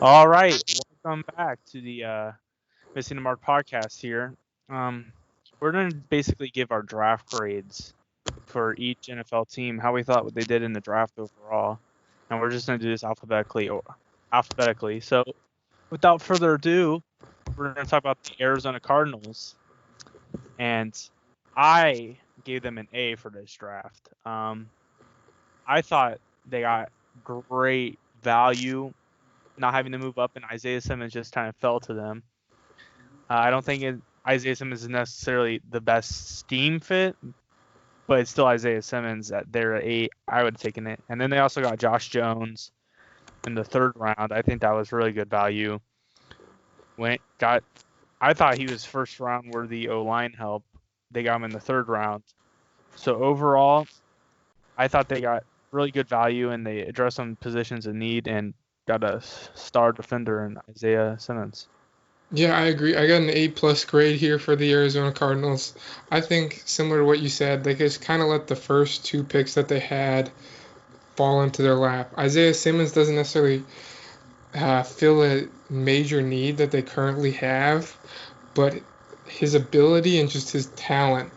All right, welcome back to the Missing the Mark podcast here. Um, we're going to basically give our draft grades for each NFL team, how we thought what they did in the draft overall, and we're just going to do this alphabetically. So, without further ado, we're going to talk about the Arizona Cardinals, and I gave them an A for this draft. I thought they got great value not having to move up, and Isaiah Simmons just kind of fell to them. I don't think Isaiah Simmons is necessarily the best scheme fit, but it's still Isaiah Simmons at their 8. I would have taken it. And then they also got Josh Jones in the 3rd round. I think that was really good value. I thought he was first round worthy O-line help. They got him in the 3rd round. So overall, I thought they got really good value and they addressed some positions of need and got a star defender in Isaiah Simmons. Yeah, I agree. I got an A+ grade here for the Arizona Cardinals. I think similar to what you said, they just kind of let the first two picks that they had fall into their lap. Isaiah Simmons doesn't necessarily fill a major need that they currently have, but his ability and just his talent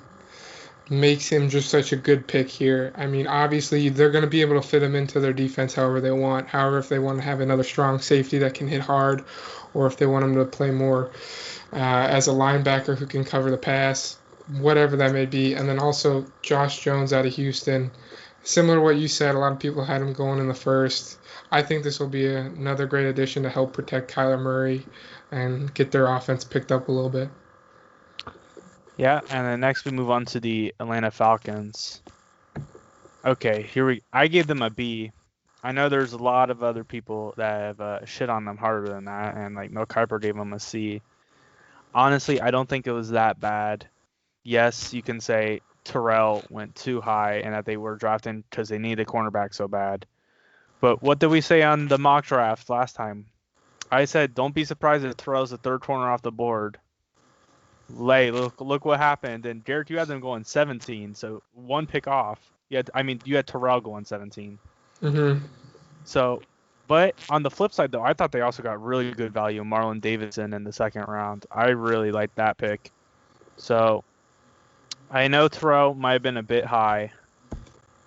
makes him just such a good pick here. I mean, obviously, they're going to be able to fit him into their defense however they want. However, if they want to have another strong safety that can hit hard, or if they want him to play more as a linebacker who can cover the pass, whatever that may be. And then also Josh Jones out of Houston. Similar to what you said, a lot of people had him going in the first. I think this will be another great addition to help protect Kyler Murray and get their offense picked up a little bit. Yeah, and then next we move on to the Atlanta Falcons. Okay, I gave them a B. I know there's a lot of other people that have shit on them harder than that, and like Mel Kiper gave them a C. Honestly, I don't think it was that bad. Yes, you can say Terrell went too high and that they were drafting because they need a cornerback so bad. But what did we say on the mock draft last time? I said don't be surprised if Terrell's the 3rd corner off the board. Look what happened. And Derek, you had them going 17, so one pick off. You had Terrell going 17. Mm-hmm. So, but on the flip side, though, I thought they also got really good value. Marlon Davidson in the 2nd round. I really liked that pick. So, I know Terrell might have been a bit high.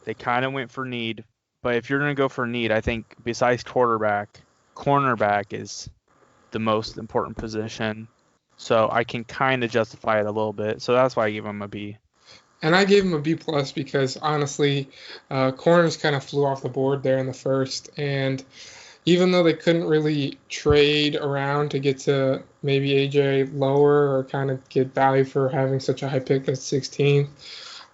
They kind of went for need. But if you're going to go for need, I think besides quarterback, cornerback is the most important position. So I can kind of justify it a little bit. So that's why I gave him a B. And I gave him a B+ because honestly, corners kind of flew off the board there in the first. And even though they couldn't really trade around to get to maybe AJ lower or kind of get value for having such a high pick at 16th,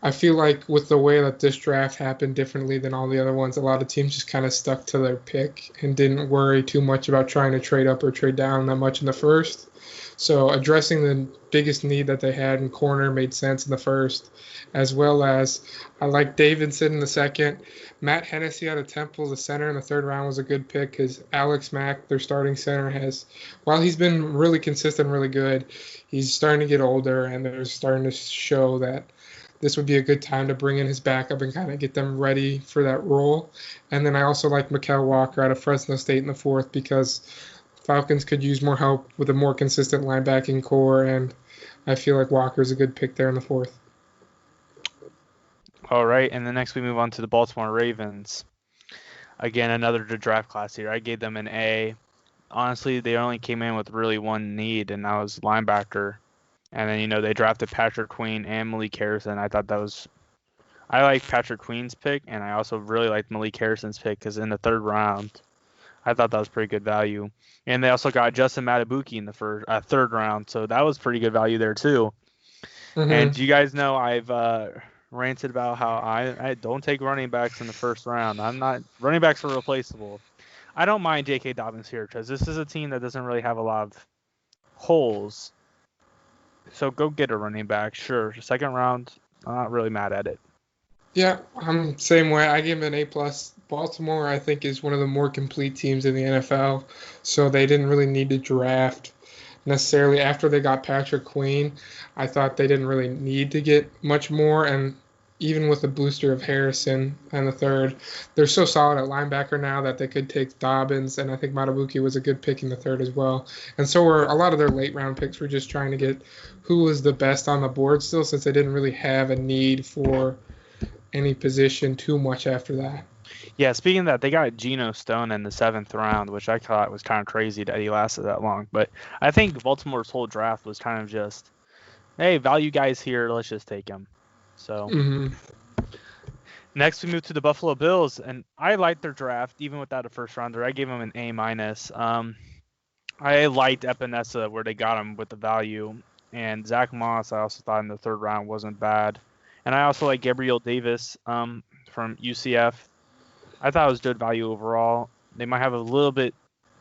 I feel like with the way that this draft happened differently than all the other ones, a lot of teams just kind of stuck to their pick and didn't worry too much about trying to trade up or trade down that much in the first. So addressing the biggest need that they had in corner made sense in the first, as well as I like Davidson in the second. Matt Hennessy out of Temple, the center in the 3rd round, was a good pick because Alex Mack, their starting center, while he's been really consistent, really good, he's starting to get older, and they're starting to show that this would be a good time to bring in his backup and kind of get them ready for that role. And then I also like Mykal Walker out of Fresno State in the 4th because Falcons could use more help with a more consistent linebacking core, and I feel like Walker's a good pick there in the 4th. All right, and then next we move on to the Baltimore Ravens. Again, another draft class here. I gave them an A. Honestly, they only came in with really one need, and that was linebacker. And then, they drafted Patrick Queen and Malik Harrison. I like Patrick Queen's pick, and I also really liked Malik Harrison's pick because in the 3rd round, I thought that was pretty good value. And they also got Justin Matabuki in the 3rd round, so that was pretty good value there too. Mm-hmm. And you guys know I've ranted about how I don't take running backs in the 1st round. Running backs are replaceable. I don't mind J.K. Dobbins here because this is a team that doesn't really have a lot of holes. So go get a running back, sure. 2nd round, I'm not really mad at it. Yeah, I'm same way. I give him an A+. Baltimore, I think, is one of the more complete teams in the NFL, so they didn't really need to draft necessarily after they got Patrick Queen. I thought they didn't really need to get much more, and even with the booster of Harrison and the third, they're so solid at linebacker now that they could take Dobbins, and I think Matabuki was a good pick in the third as well. And so were a lot of their late round picks. Were just trying to get who was the best on the board still, since they didn't really have a need for any position too much after that. Yeah, speaking of that, they got Geno Stone in the 7th round, which I thought was kind of crazy that he lasted that long. But I think Baltimore's whole draft was kind of just, hey, value guys here, let's just take him. So next we move to the Buffalo Bills, and I liked their draft even without a first rounder. I gave them an A-. I liked Epinesa where they got him with the value, and Zach Moss I also thought in the 3rd round wasn't bad, and I also like Gabriel Davis from UCF. I thought it was good value overall. They might have a little bit,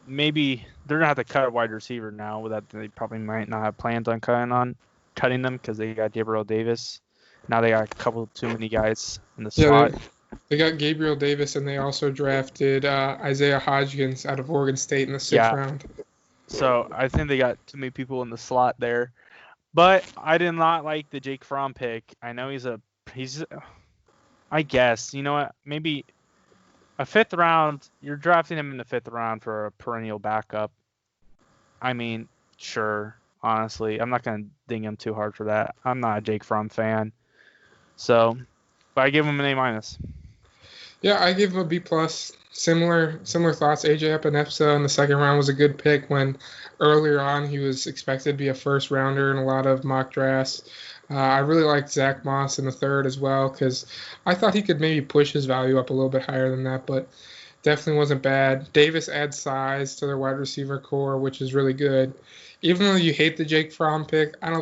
maybe they're gonna have to cut a wide receiver now. That they probably might not have plans on cutting them because they got Gabriel Davis. Now they got a couple too many guys in the slot. They got Gabriel Davis, and they also drafted Isaiah Hodgins out of Oregon State in the 6th round. So I think they got too many people in the slot there. But I did not like the Jake Fromm pick. I know he's I guess, you know what, maybe a 5th round, you're drafting him in the 5th round for a perennial backup. I mean, sure, honestly. I'm not going to ding him too hard for that. I'm not a Jake Fromm fan. So, but I give him an A-. Yeah, I give him a B+. Similar thoughts. AJ Epinesa in the 2nd round was a good pick when earlier on he was expected to be a first rounder in a lot of mock drafts. I really liked Zach Moss in the 3rd as well because I thought he could maybe push his value up a little bit higher than that, but definitely wasn't bad. Davis adds size to their wide receiver core, which is really good. Even though you hate the Jake Fromm pick, I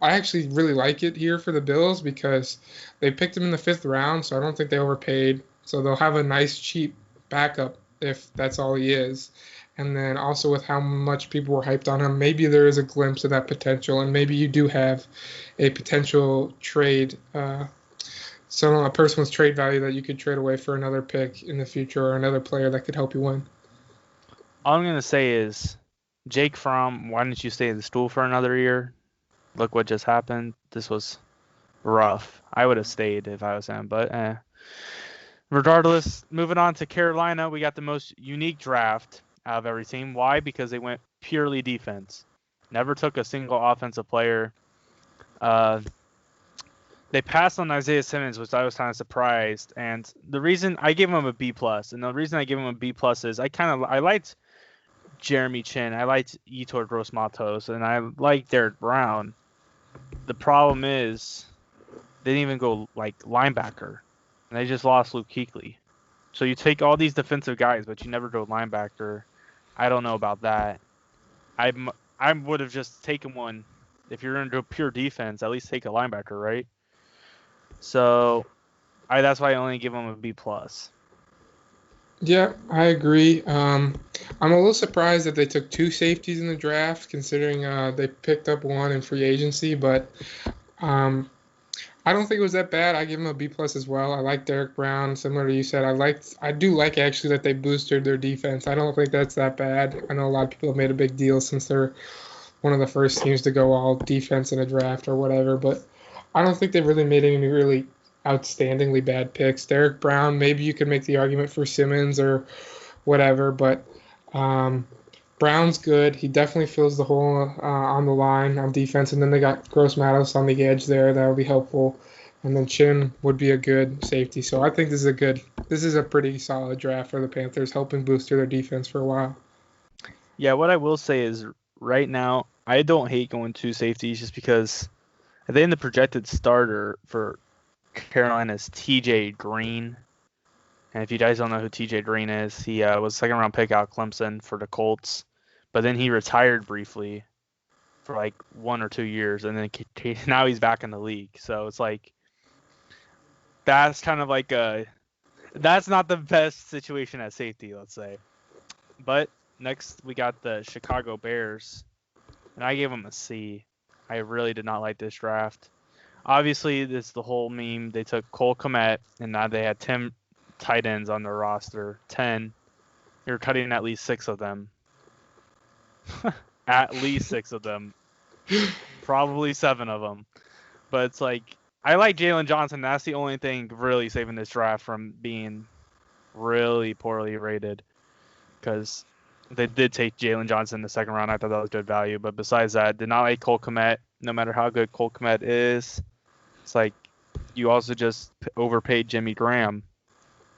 actually really like it here for the Bills because they picked him in the 5th round, so I don't think they overpaid. So they'll have a nice, cheap backup if that's all he is. And then also with how much people were hyped on him, maybe there is a glimpse of that potential, and maybe you do have a potential trade, a person with trade value that you could trade away for another pick in the future or another player that could help you win. All I'm going to say is, Jake Fromm, why didn't you stay in the stool for another year? Look what just happened. This was rough. I would have stayed if I was him, but regardless, moving on to Carolina, we got the most unique draft out of every team. Why? Because they went purely defense. Never took a single offensive player. They passed on Isaiah Simmons, which I was kind of surprised. And the reason I gave him a B+, and the reason I gave him a B+ is I liked Jeremy Chin, I liked Yetur Gross-Matos, and I liked Derek Brown. The problem is they didn't even go like linebacker, and they just lost Luke Kuechly. So you take all these defensive guys, but you never go linebacker. I don't know about that. I would have just taken one. If you're going to do pure defense, at least take a linebacker, right? So that's why I only give him a B+. Yeah, I agree. I'm a little surprised that they took 2 safeties in the draft, considering they picked up one in free agency. But I don't think it was that bad. I give him a B+ as well. I like Derek Brown, similar to you said. I do like actually that they boosted their defense. I don't think that's that bad. I know a lot of people have made a big deal since they're one of the first teams to go all defense in a draft or whatever, but I don't think they really made any really outstandingly bad picks. Derek Brown, maybe you could make the argument for Simmons or whatever, but Brown's good. He definitely fills the hole on the line on defense, and then they got Gross-Matos on the edge there. That would be helpful, and then Chin would be a good safety. So I think this is a pretty solid draft for the Panthers, helping boost their defense for a while. Yeah, what I will say is right now I don't hate going 2 safeties just because I think the projected starter for Carolina is TJ Green. And if you guys don't know who TJ Green is, he was a 2nd round pick out of Clemson for the Colts. But then he retired briefly for like 1 or 2 years. And then now he's back in the league. So it's like, that's kind of like that's not the best situation at safety, let's say. But next we got the Chicago Bears. And I gave them a C. I really did not like this draft. Obviously, this is the whole meme. They took Cole Kmet, and now they had 10 tight ends on their roster. 10. You're cutting at least 6 of them. At least 6 of them. Probably 7 of them. But it's like, I like Jalen Johnson. That's the only thing really saving this draft from being really poorly rated, because they did take Jalen Johnson in the second round. I thought that was good value. But besides that, did not like Cole Kmet. No matter how good Cole Kmet is, it's like you also just overpaid Jimmy Graham.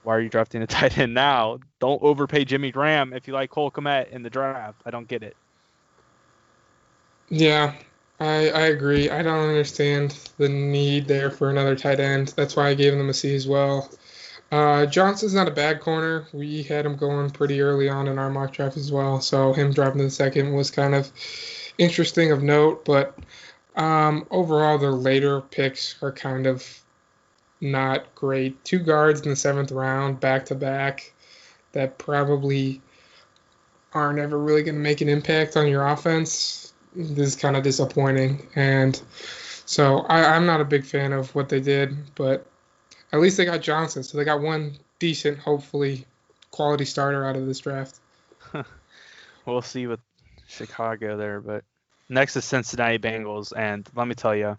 Why are you drafting a tight end now? Don't overpay Jimmy Graham if you like Cole Kmet in the draft. I don't get it. Yeah, I agree. I don't understand the need there for another tight end. That's why I gave them a C as well. Johnson's not a bad corner. We had him going pretty early on in our mock draft as well, so him dropping to the second was kind of interesting of note. But overall, the later picks are kind of not great. Two guards in the seventh round, back to back, that probably aren't ever really going to make an impact on your offense. This is kind of disappointing. And so I'm not a big fan of what they did, but at least they got Johnson. So they got one decent, hopefully, quality starter out of this draft. We'll see with Chicago there. But next is Cincinnati Bengals. And let me tell you,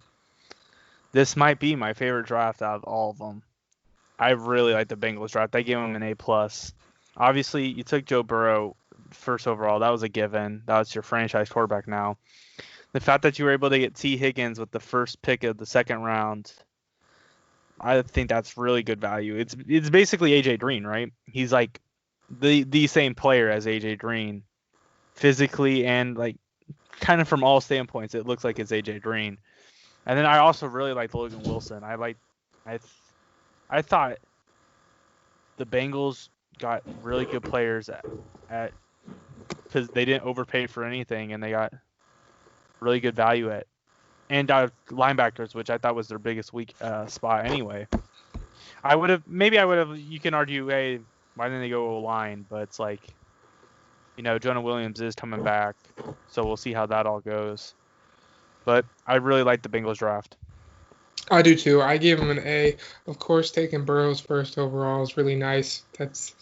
this might be my favorite draft out of all of them. I really like the Bengals draft. I gave them an A+. Obviously, you took Joe Burrow first overall. That was a given. That was your franchise quarterback now. The fact that you were able to get T. Higgins with the first pick of the second round, I think that's really good value. It's basically A.J. Green, right? He's like the same player as A.J. Green, physically and like kind of from all standpoints. It looks like it's A.J. Green. And then I also really liked Logan Wilson. I thought the Bengals got really good players at because they didn't overpay for anything, and they got really good value at and linebackers, which I thought was their biggest weak spot anyway. You can argue, hey, why didn't they go O-line? But it's like, Jonah Williams is coming back, so we'll see how that all goes. But I really like the Bengals draft. I do too. I gave him an A. Of course, taking Burrows first overall is really nice. That's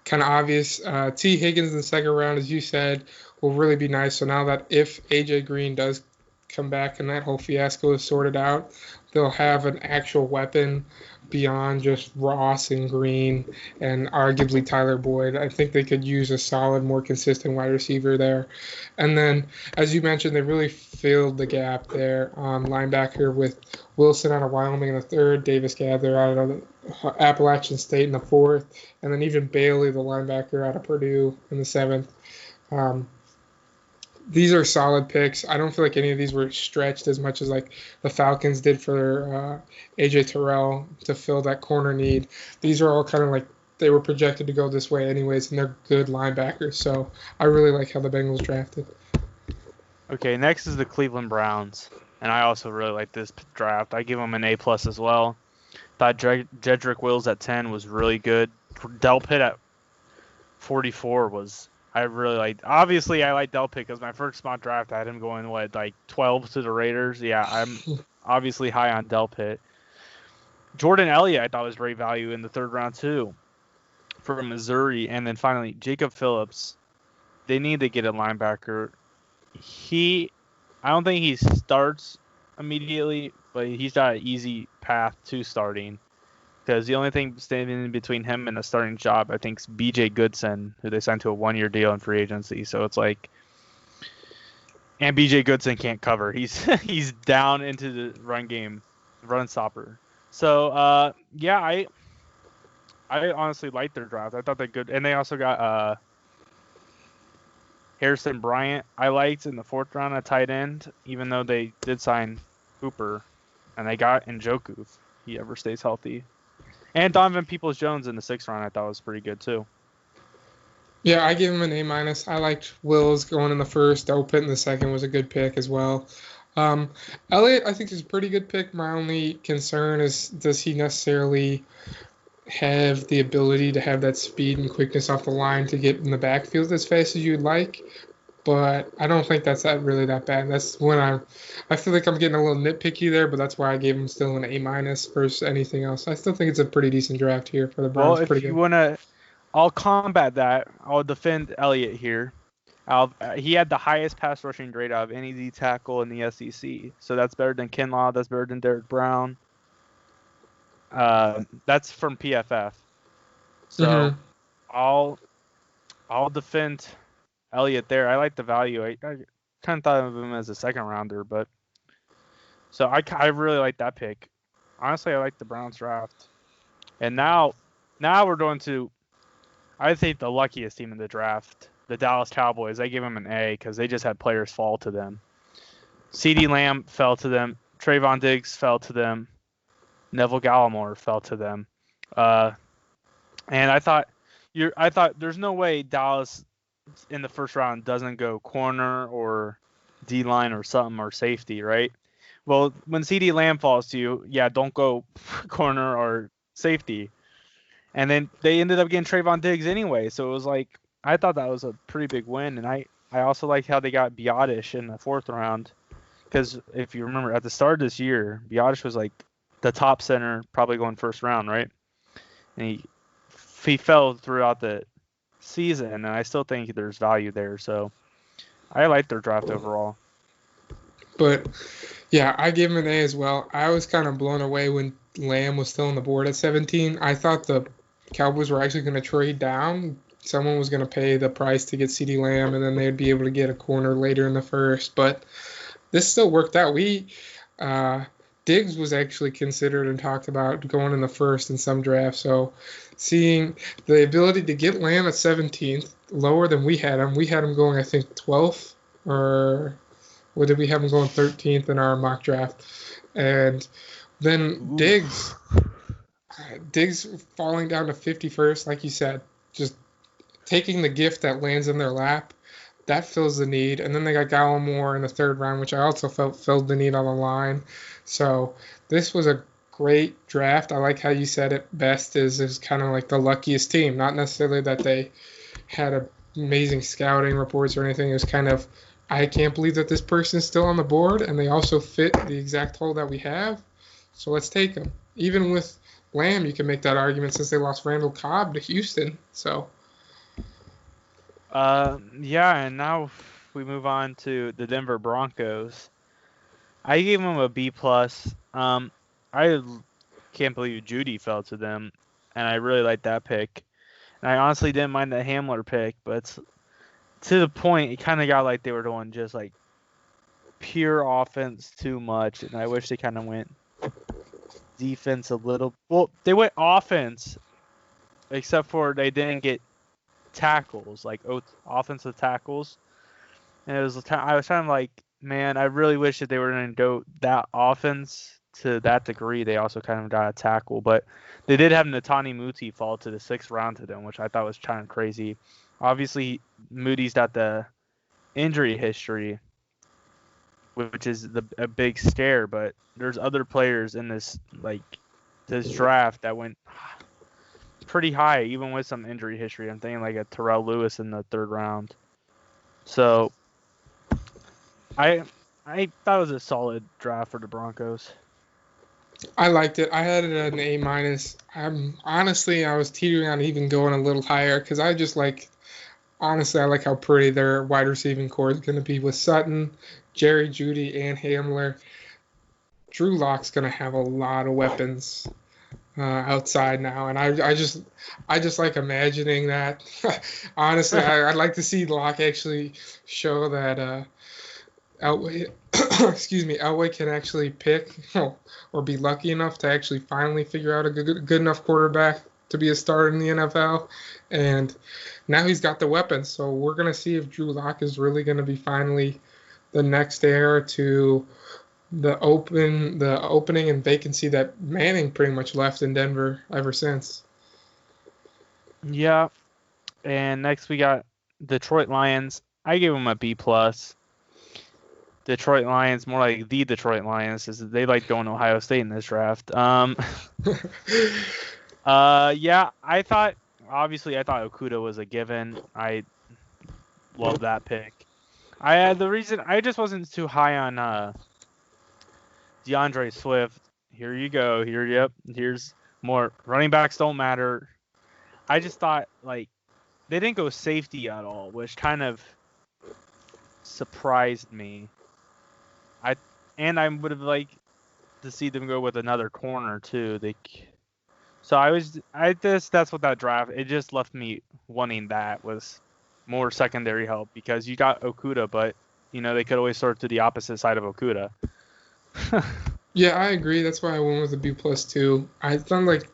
kind of obvious. T. Higgins in the second round, as you said, will really be nice. So now that if A.J. Green does come back and that whole fiasco is sorted out, they'll have an actual weapon beyond just Ross and Green and arguably Tyler Boyd. I think they could use a solid, more consistent wide receiver there. And then, as you mentioned, they really filled the gap there on linebacker with Wilson out of Wyoming in the third, Davis Gaither out of Appalachian State in the fourth, and then even Bailey, the linebacker out of Purdue, in the seventh. These are solid picks. I don't feel like any of these were stretched as much as like the Falcons did for AJ Terrell to fill that corner need. These are all kind of like they were projected to go this way anyways, and they're good linebackers. So I really like how the Bengals drafted. Okay, next is the Cleveland Browns, and I also really like this draft. I give them an A+ as well. Thought Jedrick Wills at 10 was really good. Delpit at 44 was... I really like. Obviously, I like Delpit because my first mock draft I had him going 12 to the Raiders. Yeah, I'm obviously high on Delpit. Jordan Elliott I thought was great value in the third round too, for Missouri, and then finally Jacob Phillips. They need to get a linebacker. I don't think he starts immediately, but he's got an easy path to starting. Because the only thing standing in between him and a starting job, I think, is B.J. Goodson, who they signed to a one-year deal in free agency. So it's like, and B.J. Goodson can't cover. He's down into the run game, run stopper. So I honestly like their draft. I thought they good, and they also got Harrison Bryant. I liked in the fourth round at tight end, even though they did sign Hooper, and they got Njoku if he ever stays healthy. And Donovan Peoples-Jones in the sixth round I thought was pretty good too. Yeah, I give him an A-. I liked Wills going in the first. Delpit in the second was a good pick as well. Elliott, I think, is a pretty good pick. My only concern is, does he necessarily have the ability to have that speed and quickness off the line to get in the backfield as fast as you'd like? But I don't think that's really that bad. That's when I feel like I'm getting a little nitpicky there, but that's why I gave him still an A- versus anything else. I still think it's a pretty decent draft here for the Browns. Well, if you want to, I'll combat that. I'll defend Elliott here. He had the highest pass rushing grade out of any D tackle in the SEC. So that's better than Kinlaw. That's better than Derrick Brown. That's from PFF. So Mm-hmm. I'll defend Elliott there. I like the value. I kind of thought of him as a second rounder, but so I really like that pick. Honestly, I like the Browns draft. And now we're going to, I think, the luckiest team in the draft, the Dallas Cowboys. I give them an A because they just had players fall to them. CeeDee Lamb fell to them. Trayvon Diggs fell to them. Neville Gallimore fell to them. And I thought there's no way Dallas in the first round doesn't go corner or D line or something or safety, right? Well, when CeeDee Lamb falls to you, yeah, don't go corner or safety. And then they ended up getting Trayvon Diggs anyway, so it was like I thought that was a pretty big win, and I also like how they got Biotish in the fourth round, because if you remember at the start of this year, Biotish was like the top center, probably going first round, right? And he fell throughout the season, and I still think there's value there. So I like their draft overall. But yeah, I give him an A as well. I was kind of blown away when Lamb was still on the board at 17. I thought the Cowboys were actually going to trade down. Someone was going to pay the price to get CeeDee Lamb, and then they'd be able to get a corner later in the first. But this still worked out. Diggs was actually considered and talked about going in the first in some drafts. So seeing the ability to get Lamb at 17th, lower than we had him going, I think, 12th, or what did we have him going 13th in our mock draft? And then Diggs falling down to 51st, like you said, just taking the gift that lands in their lap, that fills the need. And then they got Gallimore in the third round, which I also felt filled the need on the line. So this was a great draft. I like how you said it best is kind of like the luckiest team. Not necessarily that they had amazing scouting reports or anything. It was kind of, I can't believe that this person is still on the board, and they also fit the exact hole that we have. So let's take them. Even with Lamb, you can make that argument since they lost Randall Cobb to Houston. So Yeah, and now we move on to the Denver Broncos. I gave them a B plus. I can't believe Judy fell to them, and I really like that pick. And I honestly didn't mind the Hamler pick, but to the point, it kind of got like they were doing just like pure offense too much, and I wish they kind of went defense a little. Well, they went offense, except for they didn't get tackles, like offensive tackles. And I was kind of like, man, I really wish that they were going to go that offense to that degree. They also kind of got a tackle, but they did have Netani Muti fall to the 6th round to them, which I thought was kind of crazy. Obviously, Moody's got the injury history, which is a big scare, but there's other players in this draft that went pretty high, even with some injury history. I'm thinking like a Terrell Lewis in the 3rd round. So I thought it was a solid draft for the Broncos. I liked it. I had it at an A minus. Honestly, I was teetering on even going a little higher because I just like, honestly, I like how pretty their wide receiving core is going to be with Sutton, Jerry Jeudy, and Hamler. Drew Lock's going to have a lot of weapons outside now, and I just like imagining that. Honestly, I'd like to see Lock actually show that Elway, excuse me, Elway can actually pick or be lucky enough to actually finally figure out a good enough quarterback to be a starter in the NFL. And now he's got the weapons, so we're gonna see if Drew Lock is really gonna be finally the next heir to the opening and vacancy that Manning pretty much left in Denver ever since. Yeah, and next we got Detroit Lions. I gave them a B plus. Detroit Lions, more like the Detroit Lions, is they like going to Ohio State in this draft. Yeah, I thought Okudah was a given. I love that pick. The reason I just wasn't too high on DeAndre Swift. Here you go. Here's more. Running backs don't matter. I just thought like they didn't go safety at all, which kind of surprised me. I would have liked to see them go with another corner too. So that's what that draft, it just left me wanting that was more secondary help because you got Okuda, but they could always sort to the opposite side of Okuda. Yeah, I agree. That's why I went with a B plus too. I found like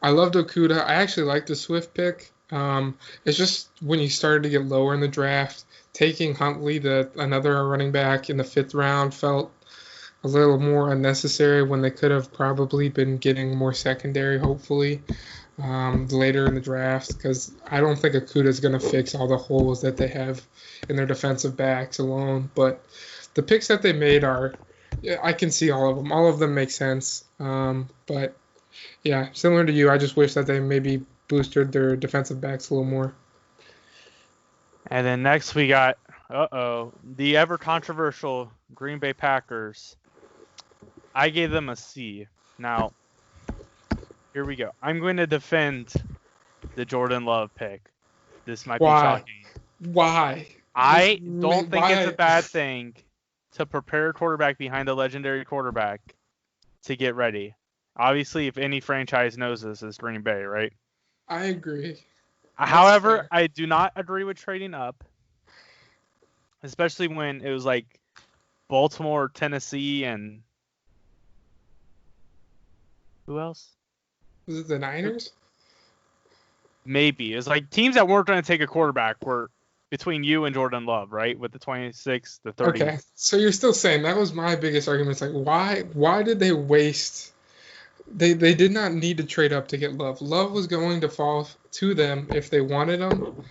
I loved Okuda. I actually liked the Swift pick. It's just when you started to get lower in the draft, taking Huntley, another running back in the 5th round, felt a little more unnecessary when they could have probably been getting more secondary, hopefully, later in the draft. Because I don't think Okuda is going to fix all the holes that they have in their defensive backs alone. But the picks that they made are, yeah, I can see all of them. All of them make sense. But yeah, similar to you, I just wish that they maybe boosted their defensive backs a little more. And then next we got, the ever controversial Green Bay Packers. I gave them a C. Now, here we go. I'm going to defend the Jordan Love pick. This might be shocking. Why? I don't think it's a bad thing to prepare a quarterback behind a legendary quarterback to get ready. Obviously, if any franchise knows this, it's Green Bay, right? I agree. However, I do not agree with trading up, especially when it was like Baltimore, Tennessee, and who else? Was it the Niners? Maybe. It was like teams that weren't going to take a quarterback were between you and Jordan Love, right? With the 26, the 30. Okay, so you're still saying that was my biggest argument. It's like, why did they waste? They did not need to trade up to get Love. Love was going to fall to them if they wanted him,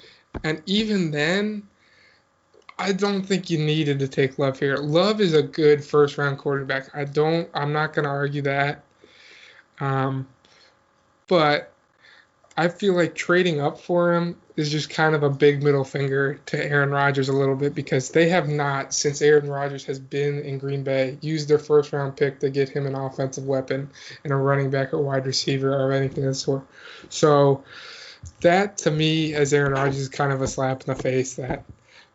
and even then, I don't think you needed to take Love here. Love is a good first round quarterback. I'm not going to argue that. But I feel like trading up for him is just kind of a big middle finger to Aaron Rodgers a little bit because they have not, since Aaron Rodgers has been in Green Bay, used their first round pick to get him an offensive weapon and a running back or wide receiver or anything of the sort. So that to me, as Aaron Rodgers, is kind of a slap in the face that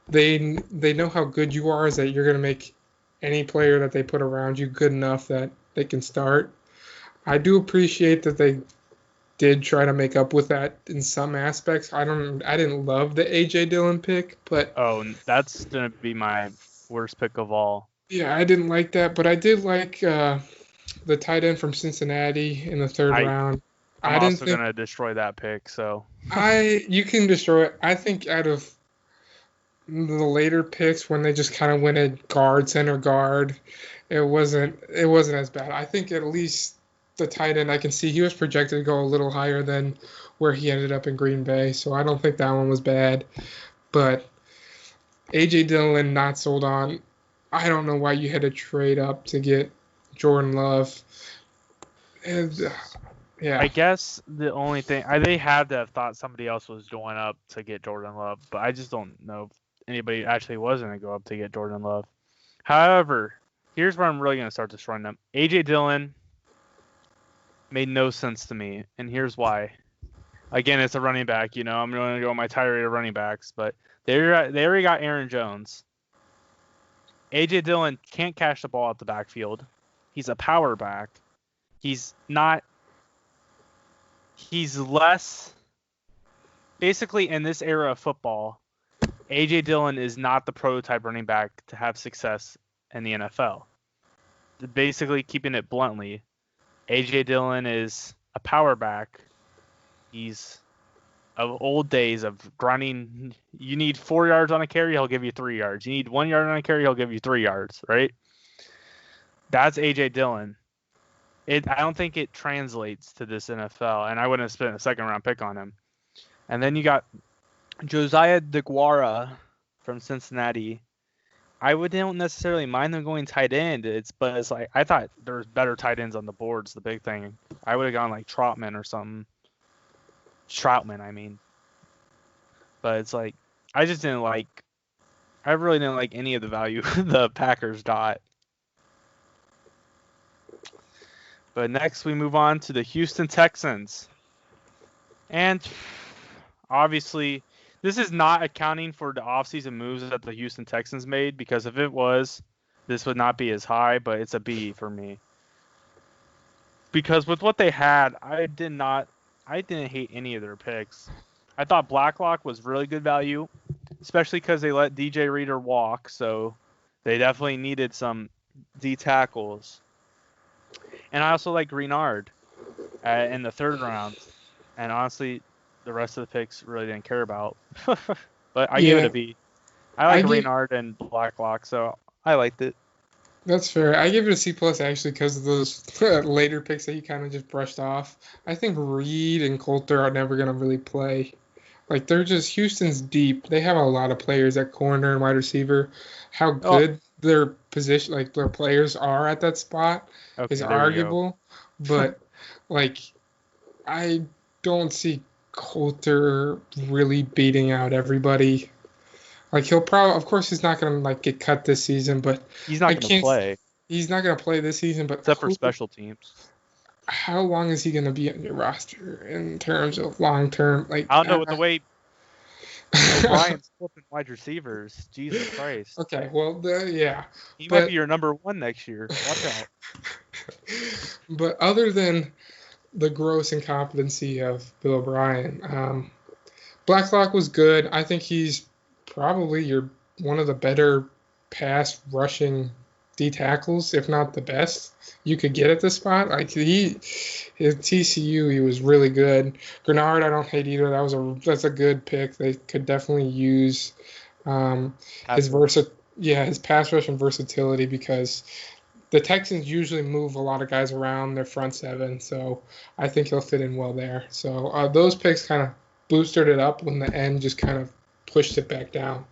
they know how good you are, is that you're going to make any player that they put around you good enough that they can start. I do appreciate that they did try to make up with that in some aspects. I didn't love the AJ Dillon pick, but that's gonna be my worst pick of all. Yeah, I didn't like that, but I did like the tight end from Cincinnati in the 3rd round. I'm also gonna destroy that pick. So you can destroy it. I think out of the later picks when they just kind of went at guard, center guard, it wasn't as bad. I think at least the tight end, I can see he was projected to go a little higher than where he ended up in Green Bay, so I don't think that one was bad. But A.J. Dillon, not sold on. I don't know why you had to trade up to get Jordan Love. And, yeah. I guess the only thing, they had to have thought somebody else was going up to get Jordan Love, but I just don't know if anybody actually was going to go up to get Jordan Love. However, here's where I'm really going to start destroying them. A.J. Dillon made no sense to me, and here's why. Again, it's a running back. I'm going to go on my tirade of running backs, but they already got Aaron Jones. A.J. Dillon can't catch the ball out the backfield. He's a power back. He's less. Basically, in this era of football, A.J. Dillon is not the prototype running back to have success in the NFL. Basically, keeping it bluntly, A.J. Dillon is a power back. He's of old days of grinding. You need 4 yards on a carry, he'll give you 3 yards. You need 1 yard on a carry, he'll give you 3 yards, right? That's A.J. Dillon. I don't think it translates to this NFL, and I wouldn't have spent a 2nd round pick on him. And then you got Josiah DeGuara from Cincinnati. I don't necessarily mind them going tight end. But it's like I thought there was better tight ends on the boards. The big thing, I would have gone like Troutman or something. Troutman, I mean. But it's like I really didn't like any of the value the Packers got. But next we move on to the Houston Texans, and obviously. This is not accounting for the offseason moves that the Houston Texans made, because if it was, this would not be as high, but it's a B for me. because with what they had, I didn't hate any of their picks. I thought Blacklock was really good value, especially because they let DJ Reader walk, so they definitely needed some D tackles. And I also like Greenard in the third round. And honestly, the rest of the picks really didn't care about. But I gave it Yeah, a B. I I like give Renard and Blacklock, so I liked it. that's fair. I give it a C plus actually because of those later picks that you kind of just brushed off. I think Reed and Coulter are never gonna really play. Like they're just Houston's deep. They have a lot of players at corner and wide receiver. How Oh, good their position, like their players are at that spot, is okay, there we go. arguable. But like I don't see Coulter really beating out everybody. Like he'll probably, of course, he's not gonna like get cut this season, but He's not I going to can't. play, He's not gonna play this season. But except for special teams. how long is he gonna be on your roster in terms of long term? Like, I don't know, with the way O'Brien's flipping wide receivers, Jesus Christ. okay, well, yeah, He might but be your number one next year. Watch out. but other than the gross incompetency of Bill O'Brien, Blacklock was good. I think he's probably your one of the better pass rushing D tackles, if not the best you could get at this spot. Like his TCU, he was really good. Grenard, I don't hate either. That's a good pick. They could definitely use his his pass rush and versatility because the Texans usually move a lot of guys around their front seven, so I think he'll fit in well there. So those picks kind of boosted it up when the end just kind of pushed it back down.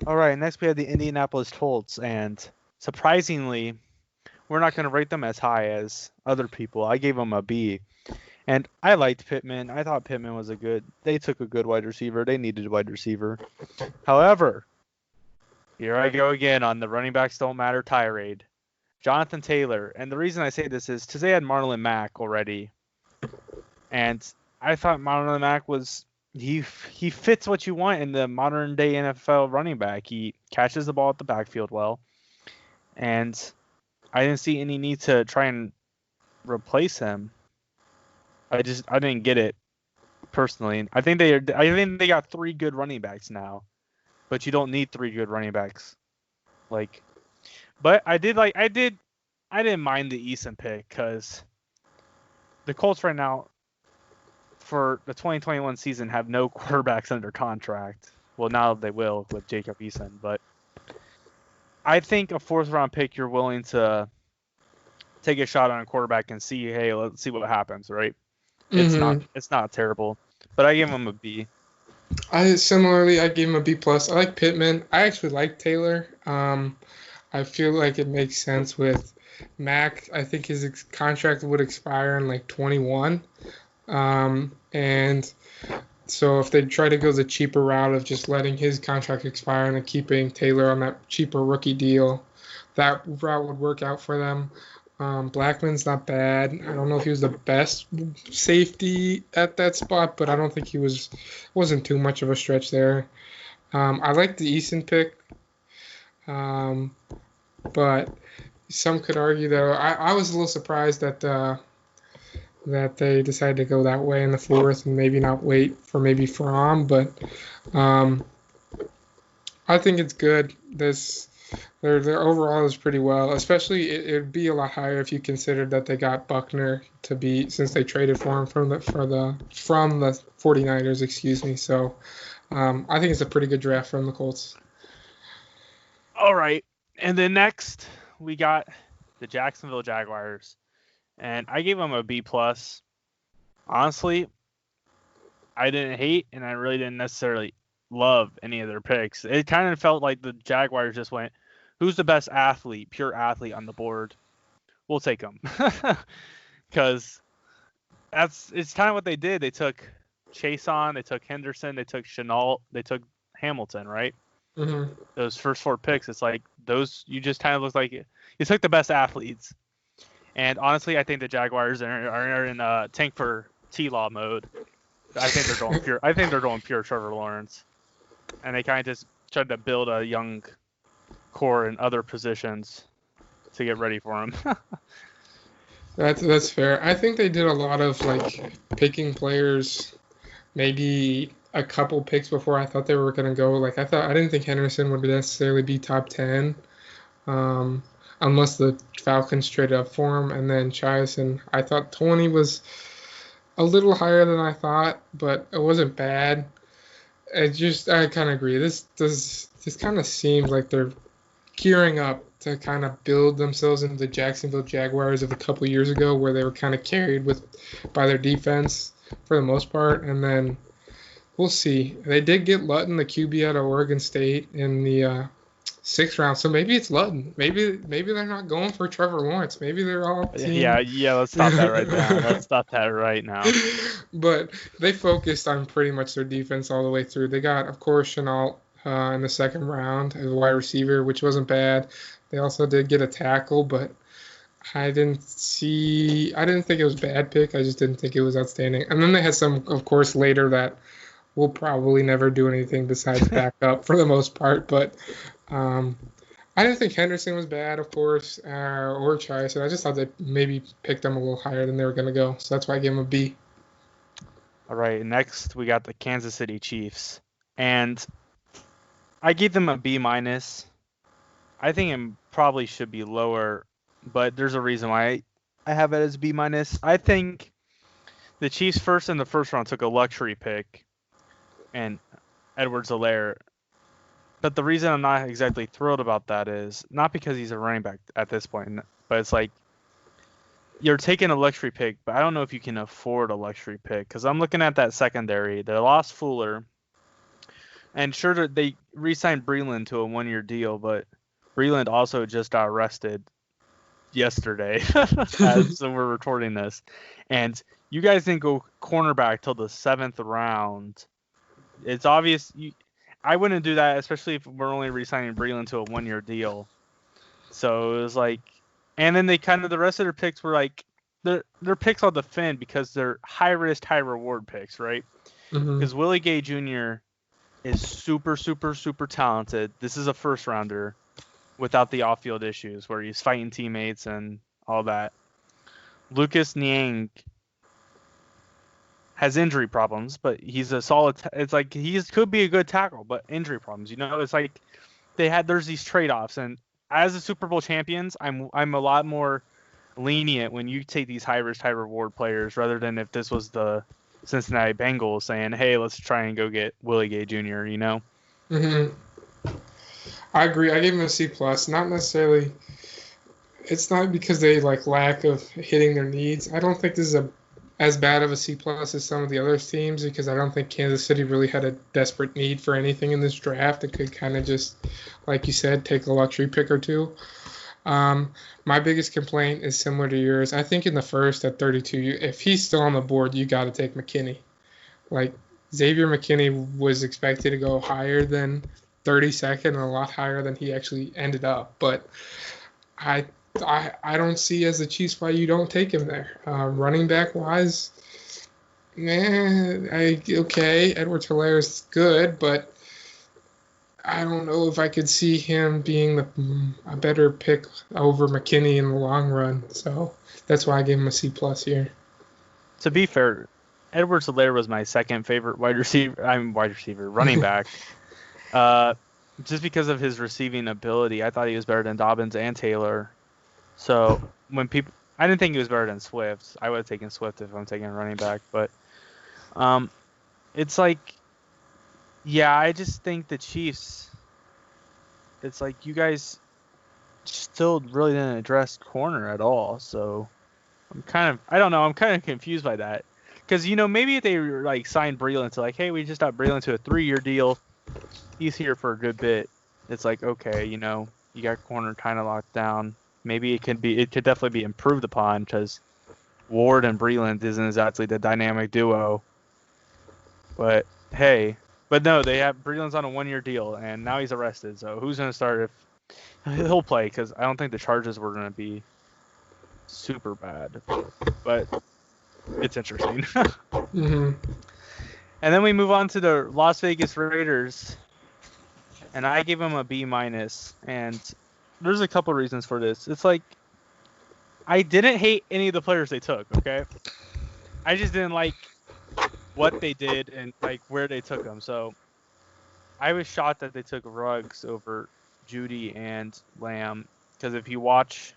All right, next we have the Indianapolis Colts, and surprisingly, we're not going to rate them as high as other people. I gave them a B, and I liked Pittman. I thought Pittman was they took a good wide receiver. They needed a wide receiver. However, here I go again on the running backs don't matter tirade. Jonathan Taylor, and the reason I say this is because they had Marlon Mack already, and I thought Marlon Mack was he fits what you want in the modern day NFL running back. He catches the ball at the backfield well, and I didn't see any need to try and replace him. I didn't get it personally. I think they got 3 good running backs now, but you don't need 3 good running backs. But I didn't mind the Eason pick because the Colts right now for the 2021 season have no quarterbacks under contract. Well, now they will with Jacob Eason, but I think a 4th round pick, you're willing to take a shot on a quarterback and see, hey, let's see what happens, right? It's not terrible, but I give him a B. I gave him a B plus. I like Pittman. I actually like Taylor. I feel like it makes sense with Mac. I think his contract would expire in like 21. And so if they try to go the cheaper route of just letting his contract expire and then keeping Taylor on that cheaper rookie deal, that route would work out for them. Blackman's not bad. I don't know if he was the best safety at that spot, but I don't think wasn't too much of a stretch there. I like the Eason pick, but some could argue that I was a little surprised that they decided to go that way in the 4th and maybe not wait for maybe Fromm, but I think it's good. Their overall is pretty well. Especially it'd be a lot higher if you considered that they got Buckner to be since they traded for him from the 49ers, excuse me. So I think it's a pretty good draft from the Colts. All right, and then next we got the Jacksonville Jaguars, and I gave them a B plus. Honestly, I didn't hate, and I really didn't necessarily love any of their picks. It kind of felt like the Jaguars just went, who's the best pure athlete on the board? We'll take him. Because it's kind of what they did. They took Chason, they took Henderson, they took Chenault, they took Hamilton, right? Mm-hmm. Those first 4 picks, it's like those, you just kind of look like you took the best athletes. And honestly, I think the Jaguars are in tank for T-Law mode. I think they're going pure Trevor Lawrence. And they kind of just tried to build a young core in other positions to get ready for him. That's fair. I think they did a lot of like picking players maybe a couple picks before I thought they were going to go. Like I didn't think Henderson would necessarily be top 10, um, unless the Falcons traded up for him. And then Chison, I thought 20 was a little higher than I thought, but it wasn't bad. I kind of agree. This kind of seems like they're gearing up to kind of build themselves into the Jacksonville Jaguars of a couple years ago, where they were kind of carried by their defense for the most part, and then we'll see. They did get Lutton, the QB out of Oregon State, in the sixth round, so maybe it's Lutton. Maybe they're not going for Trevor Lawrence. Maybe they're all team. Yeah. Let's stop that right now. Let's stop that right now. But they focused on pretty much their defense all the way through. They got, of course, Chenault in the second round as a wide receiver, which wasn't bad. They also did get a tackle, but I didn't think it was a bad pick. I just didn't think it was outstanding. And then they had some, of course, later that will probably never do anything besides back up for the most part. But I didn't think Henderson was bad, of course, or Chison. I just thought they maybe picked them a little higher than they were going to go. So that's why I gave them a B. All right, next we got the Kansas City Chiefs. And I gave them a B minus. I think it probably should be lower, but there's a reason why I have it as B minus. I think the Chiefs first in the first round took a luxury pick and Edwards-Helaire. But the reason I'm not exactly thrilled about that is not because he's a running back at this point, but it's like you're taking a luxury pick, but I don't know if you can afford a luxury pick because I'm looking at that secondary. They lost Fuller, and sure they re-signed Breeland to a one-year deal, but Breeland also just got arrested yesterday so we're recording this. And you guys didn't go cornerback till the 7th round. It's obvious I wouldn't do that, especially if we're only re-signing Breeland to a one-year deal. So it was like, and then the rest of their picks were like, their picks I'll defend because they're high-risk, high-reward picks, right? Because Willie Gay Jr. is super, super, super talented. This is a first-rounder without the off-field issues where he's fighting teammates and all that. Lucas Niang has injury problems, but he's a solid. It's like could be a good tackle, but injury problems. It's like there's these trade-offs, and as the Super Bowl champions, I'm a lot more lenient when you take these high-risk, high-reward players rather than if this was the Cincinnati Bengals saying, "Hey, let's try and go get Willie Gay Jr." I agree. I gave him a C plus. Not necessarily. It's not because they lack of hitting their needs. I don't think this is as bad of a C plus as some of the other teams because I don't think Kansas City really had a desperate need for anything in this draft. It could kind of just, like you said, take a luxury pick or two. My biggest complaint is similar to yours. I think in the first at 32, if he's still on the board, you got to take McKinney. Like Xavier McKinney was expected to go higher than 32nd and a lot higher than he actually ended up. But I don't see as a Chiefs why you don't take him there. Running back wise, okay, Edwards-Helaire is good, but I don't know if I could see him being a better pick over McKinney in the long run. So that's why I gave him a C plus here. To be fair, Edwards-Helaire was my second favorite running back. Just because of his receiving ability, I thought he was better than Dobbins and Taylor. So I didn't think he was better than Swift. I would have taken Swift if I'm taking a running back, but it's like, yeah, I just think the Chiefs. It's like you guys still really didn't address corner at all. So I don't know. I'm kind of confused by that because maybe if they signed Breeland to hey, we just got Breeland to a 3-year deal. He's here for a good bit. It's like, okay, you got corner kind of locked down. Maybe it could definitely be improved upon because Ward and Breeland isn't exactly the dynamic duo. But hey, no, they have Breeland's on a 1-year deal and now he's arrested. So who's going to start if he'll play? Because I don't think the charges were going to be super bad, but it's interesting. And then we move on to the Las Vegas Raiders, and I gave them a B minus, and there's a couple reasons for this. It's like I didn't hate any of the players they took. Okay, I just didn't like what they did and like where they took them. So I was shocked that they took Ruggs over Judy and Lamb because if you watch,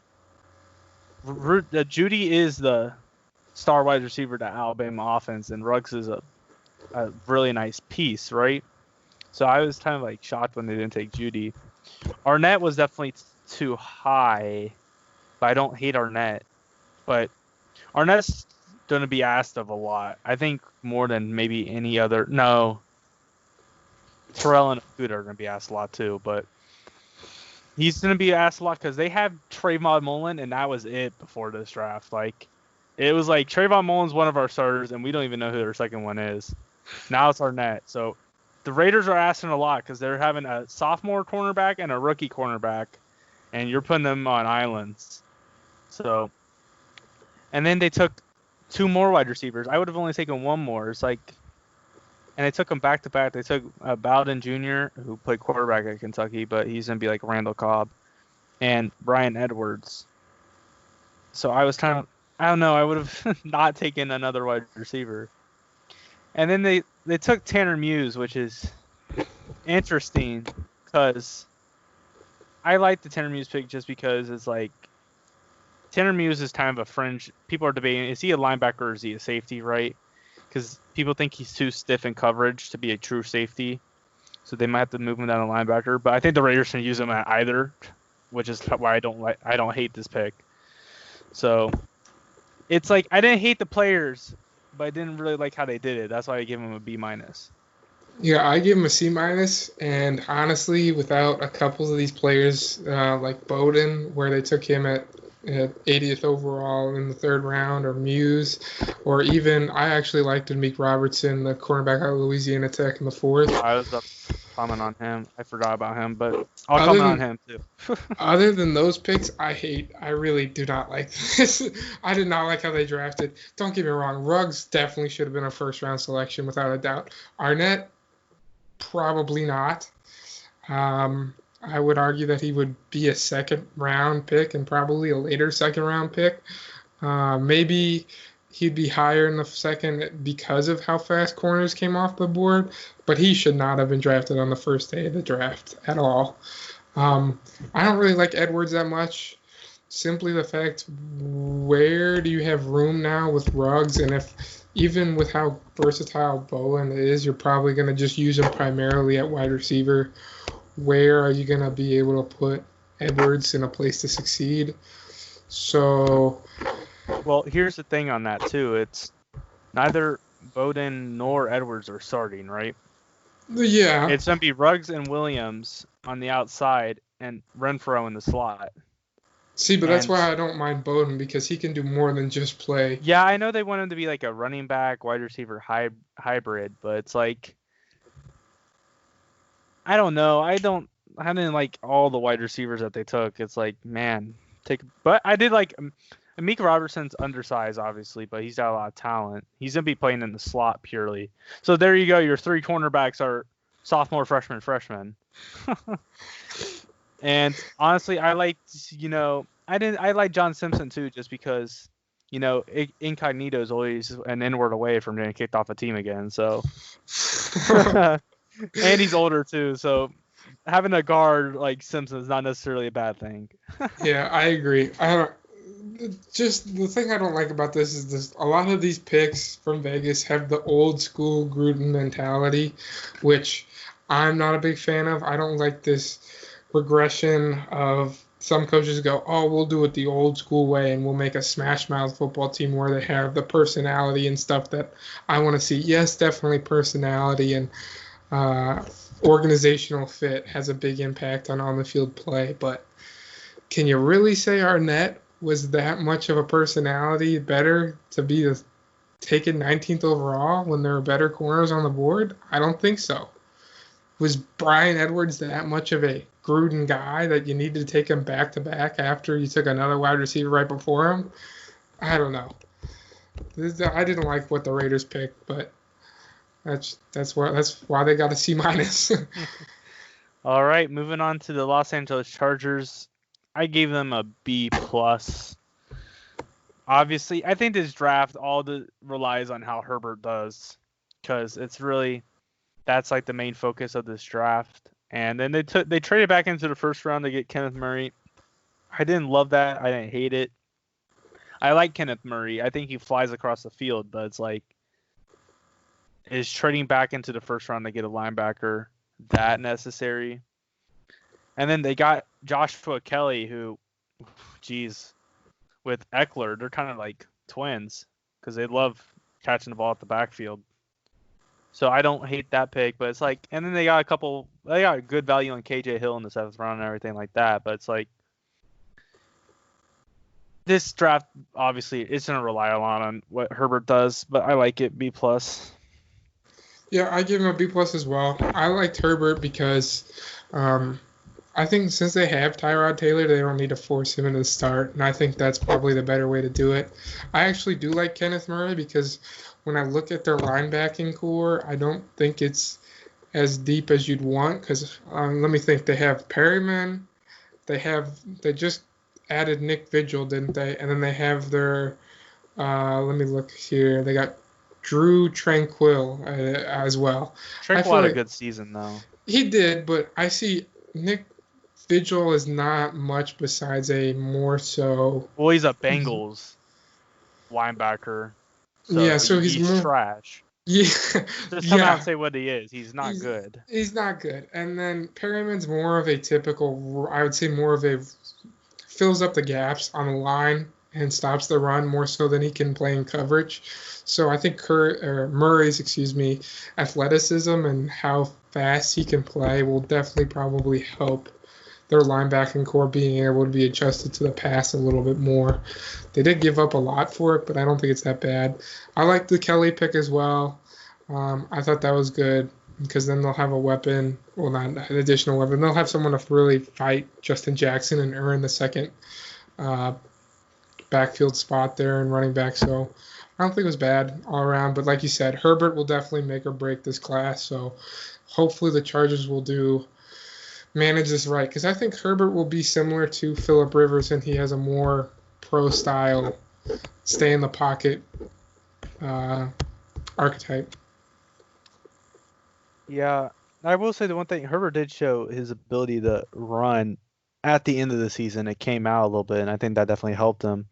Judy is the star wide receiver to Alabama offense, and Ruggs is a really nice piece, right? So I was kind of like shocked when they didn't take Judy. Arnett was definitely too high, but I don't hate Arnett. But Arnett's going to be asked of a lot. I think more than maybe any other. No, Terrell and Okudah are going to be asked a lot too, but he's going to be asked a lot because they have Trayvon Mullen, and that was it before this draft. Like, it was like Trayvon Mullen's one of our starters, and we don't even know who their second one is. Now it's Arnett. So the Raiders are asking a lot because they're having a sophomore cornerback and a rookie cornerback, and you're putting them on islands. So, and then they took 2 more wide receivers. I would have only taken 1 more. It's like, and they took them back to back. They took Bowden Jr., who played quarterback at Kentucky, but he's gonna be like Randall Cobb, and Brian Edwards. So I was kind of, I don't know, I would have not taken another wide receiver. And then they took Tanner Muse, which is interesting because I like the Tanner Muse pick just because it's like Tanner Muse is kind of a fringe. People are debating, is he a linebacker or is he a safety, right? Because people think he's too stiff in coverage to be a true safety. So they might have to move him down to linebacker. But I think the Raiders can use him at either, which is why I don't hate this pick. So it's like I didn't hate the players, but I didn't really like how they did it. That's why I gave him a B-. Yeah, I give him a C-, and honestly, without a couple of these players like Bowden, where they took him at 80th overall in the 3rd round, or Muse, or even I actually liked Meek Robertson, the cornerback out of Louisiana Tech, in the 4th. I was up comment on him. I forgot about him, but I'll comment on him too. Other than those picks, I really do not like this. I did not like how they drafted. Don't get me wrong, Ruggs definitely should have been a 1st-round selection without a doubt. Arnett, probably not. I would argue that he would be a 2nd-round pick and probably a later 2nd-round pick. Maybe he'd be higher in the 2nd because of how fast corners came off the board, but he should not have been drafted on the 1st day of the draft at all. I don't really like Edwards that much. Simply the fact, where do you have room now with Ruggs? And if even with how versatile Bowen is, you're probably going to just use him primarily at wide receiver. Where are you going to be able to put Edwards in a place to succeed? So, well, here's the thing on that too. It's neither Bowden nor Edwards are starting, right? Yeah. It's going to be Ruggs and Williams on the outside and Renfrow in the slot. See, but that's why I don't mind Bowden, because he can do more than just play. Yeah, I know they want him to be like a running back, wide receiver hybrid, but it's like, I don't know. I didn't like all the wide receivers that they took. It's like, man, but I did like Meek Robertson's undersized, obviously, but he's got a lot of talent. He's going to be playing in the slot purely. So there you go. Your 3 cornerbacks are sophomore, freshman. And honestly, I liked, I like John Simpson too, just because, Incognito is always an inward away from getting kicked off a team again. So, and he's older too. So having a guard like Simpson is not necessarily a bad thing. Yeah, I agree. Just the thing I don't like about this is this: a lot of these picks from Vegas have the old school Gruden mentality, which I'm not a big fan of. I don't like this regression of some coaches go, oh, we'll do it the old school way and we'll make a smash mouth football team where they have the personality and stuff that I want to see. Yes, definitely personality and organizational fit has a big impact on the field play, but can you really say Arnett was that much of a personality better to be taken 19th overall when there are better corners on the board? I don't think so. Was Brian Edwards that much of a Gruden guy that you needed to take him back to back after you took another wide receiver right before him? I don't know. I didn't like what the Raiders picked, but that's why they got a C-. All right, moving on to the Los Angeles Chargers. I gave them a B+. obviously, I think this draft relies on how Herbert does, because it's really that's like the main focus of this draft. And then they traded back into the first round to get Kenneth Murray. I didn't love that. I didn't hate it. I like Kenneth Murray. I think he flies across the field, but it's like, is trading back into the first round to get a linebacker that necessary? And then they got Joshua Kelly, who, geez, with Eckler, they're kind of like twins because they love catching the ball at the backfield. So I don't hate that pick, but it's like, and then they got good value on KJ Hill in the 7th round and everything like that. But it's like, this draft obviously it's gonna rely a lot on what Herbert does, but I like it B+. Yeah, I give him a B+ as well. I liked Herbert because I think since they have Tyrod Taylor, they don't need to force him into the start, and I think that's probably the better way to do it. I actually do like Kenneth Murray because when I look at their linebacking core, I don't think it's as deep as you'd want because let me think. They have Perryman, they just added Nick Vigil, didn't they? And then they have their let me look here. They got Drew Tranquill as well. Tranquill had a good season though. He did, but I see Nick Vigil is not much besides a more so. Well, he's a Bengals linebacker. So he's more trash. Yeah. Just come out and say what he is. He's not good. He's not good. And then Perryman's more of a typical, I would say more of a, fills up the gaps on the line and stops the run more so than he can play in coverage. So I think Murray's, athleticism and how fast he can play will definitely probably help their linebacking core being able to be adjusted to the pass a little bit more. They did give up a lot for it, but I don't think it's that bad. I like the Kelly pick as well. I thought that was good because then they'll have a weapon. Well, not an additional weapon. They'll have someone to really fight Justin Jackson and earn the second backfield spot there and running back. So I don't think it was bad all around. But like you said, Herbert will definitely make or break this class. So hopefully the Chargers will manage this right, because I think Herbert will be similar to Phillip Rivers, and he has a more pro-style, stay in the pocket archetype. Yeah, I will say the one thing, Herbert did show his ability to run at the end of the season. It came out a little bit, and I think that definitely helped him.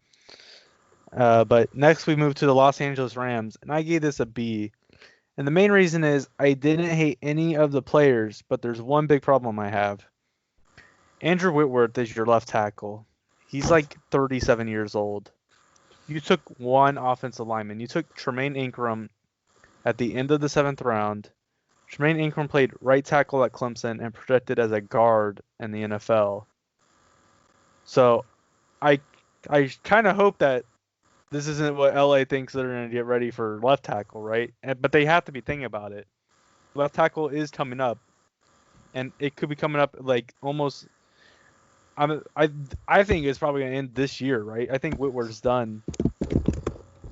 But next we move to the Los Angeles Rams, and I gave this a B. And the main reason is I didn't hate any of the players, but there's one big problem I have. Andrew Whitworth is your left tackle. He's like 37 years old. You took one offensive lineman. You took Tremaine Ingram at the end of the 7th round. Tremaine Ingram played right tackle at Clemson and projected as a guard in the NFL. So I kind of hope that this isn't what LA thinks they're going to get ready for left tackle, right? But they have to be thinking about it. Left tackle is coming up, and it could be coming up like almost. I think it's probably going to end this year, right? I think Whitworth's done.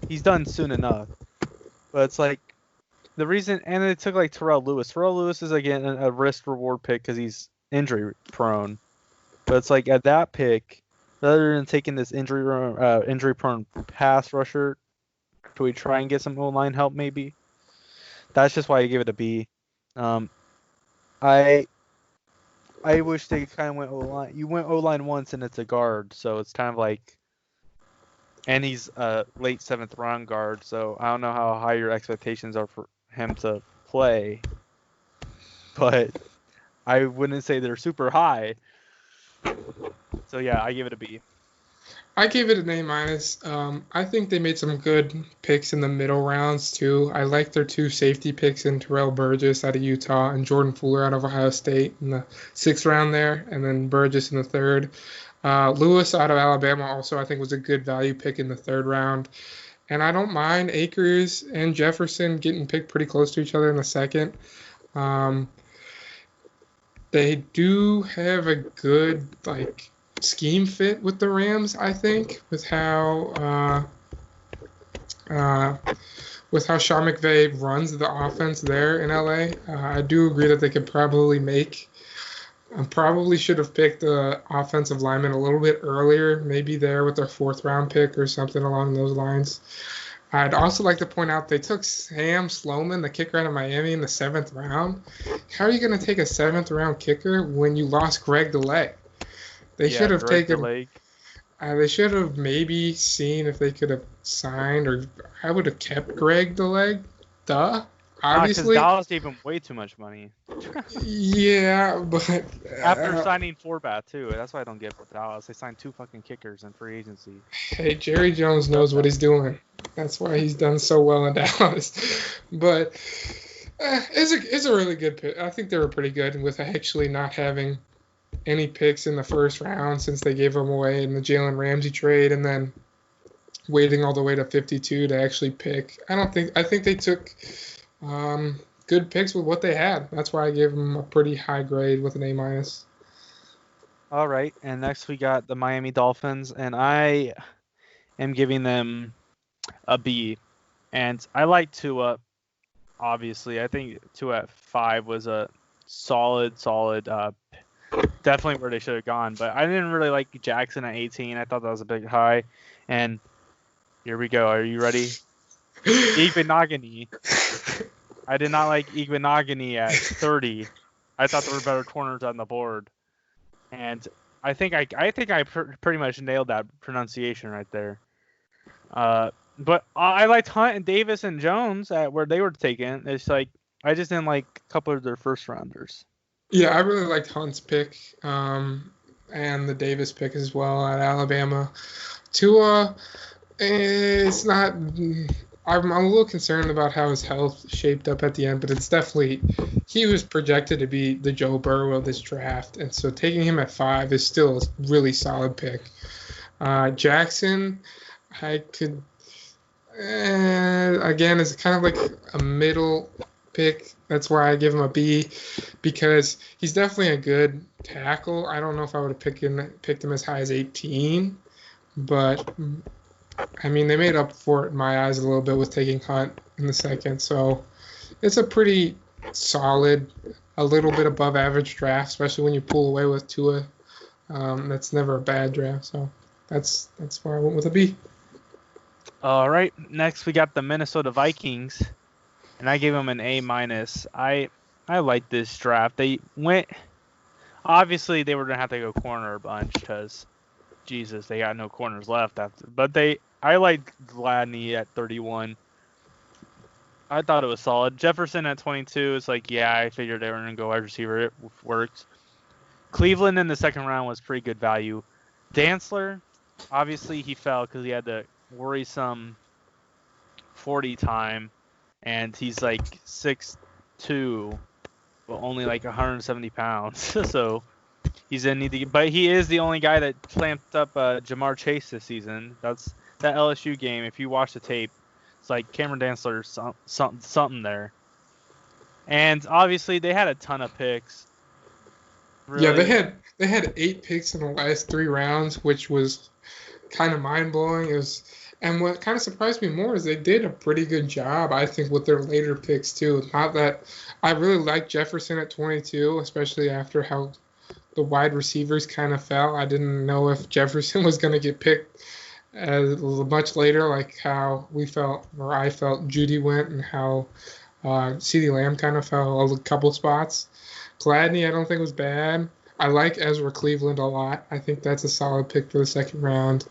He's done soon enough, but it's like the reason, and it took like Terrell Lewis. Terrell Lewis is again a risk reward pick because he's injury prone, but it's like at that pick, rather than taking this injury prone pass rusher, do we try and get some O-line help maybe? That's just why I give it a B. I wish they kind of went O-line. You went O-line once and it's a guard, so it's kind of like, and he's a late 7th round guard, so I don't know how high your expectations are for him to play, but I wouldn't say they're super high. So yeah, I give it a B. I gave it an A-. I think they made some good picks in the middle rounds too. I like their 2 safety picks in Terrell Burgess out of Utah and Jordan Fuller out of Ohio State in the 6th round there, and then Burgess in the 3rd. Lewis out of Alabama also I think was a good value pick in the 3rd round. And I don't mind Akers and Jefferson getting picked pretty close to each other in the 2nd. They do have a good scheme fit with the Rams, I think, with how Sean McVay runs the offense there in LA. I do agree that they could probably make I probably should have picked the offensive lineman a little bit earlier, maybe there with their fourth round pick or something along those lines. I'd also like to point out they took Sam Sloman, the kicker out of Miami, in the seventh round. How are you going to take a seventh round kicker when you lost Greg DeLay? They Yeah, should have Greg taken. DeLake. They should have maybe seen if they could have signed, or I would have kept Greg DeLay. Duh. Because Obviously, Dallas gave him way too much money. yeah, but After signing Forbat, too. That's why I don't get with Dallas. They signed 2 fucking kickers in free agency. hey, Jerry Jones knows what he's doing. That's why he's done so well in Dallas. But it's a really good pick. I think they were pretty good with actually not having any picks in the first round since they gave them away in the Jalen Ramsey trade, and then waiting all the way to 52 to actually pick. I think they took good picks with what they had. That's why I gave them a pretty high grade with an A minus. All right, and next we got the Miami Dolphins, and I am giving them a B. And I like Tua, obviously. I think Tua at 5 was a solid, definitely where they should have gone. But I didn't really like Jackson at 18. I thought that was a bit high. And here we go. Are you ready? Igbenogany. I did not like Igbenogany at 30. I thought there were better corners on the board. And I think I pretty much nailed that pronunciation right there. But I liked Hunt and Davis and Jones at where they were taken. It's like I just didn't like a couple of their first rounders. Yeah, I really liked Hunt's pick and the Davis pick as well at Alabama. Tua, it's not. I'm a little concerned about how his health shaped up at the end, but it's definitely he was projected to be the Joe Burrow of this draft, and so taking him at 5 is still a really solid pick. Jackson, I could again is kind of like a middle pick. That's why I give him a B because he's definitely a good tackle. I don't know if I would have picked him as high as 18, but I mean, they made up for it in my eyes a little bit with taking Hunt in the second. So it's a pretty solid, a little bit above average draft, especially when you pull away with Tua. That's never a bad draft. So that's why I went with a B. All right. Next, we got the Minnesota Vikings, and I gave them an A minus. I like this draft. They went. Obviously, they were gonna have to go corner a bunch because, Jesus, they got no corners left after. But I liked Gladney at 31. I thought it was solid. Jefferson at 22. It's like, yeah, I figured they were gonna go wide receiver. It worked. Cleveland in the second round was pretty good value. Dantzler, obviously he fell because he had the worrisome 40 time, and he's like 6'2", but only like 170 pounds. So he's in need to get, but he is the only guy that clamped up Jamar Chase this season. That's that LSU game. If you watch the tape, it's like Cameron Dantzler something there. And obviously they had a ton of picks. Really. Yeah, they had 8 picks in the last 3 rounds, which was kind of mind blowing. And what kind of surprised me more is they did a pretty good job, I think, with their later picks too. Not that I really liked Jefferson at 22, especially after how the wide receivers kind of fell. I didn't know if Jefferson was going to get picked much later, like how we felt, or I felt Judy went, and how CeeDee Lamb kind of fell a couple spots. Gladney, I don't think was bad. I like Ezra Cleveland a lot. I think that's a solid pick for the second round.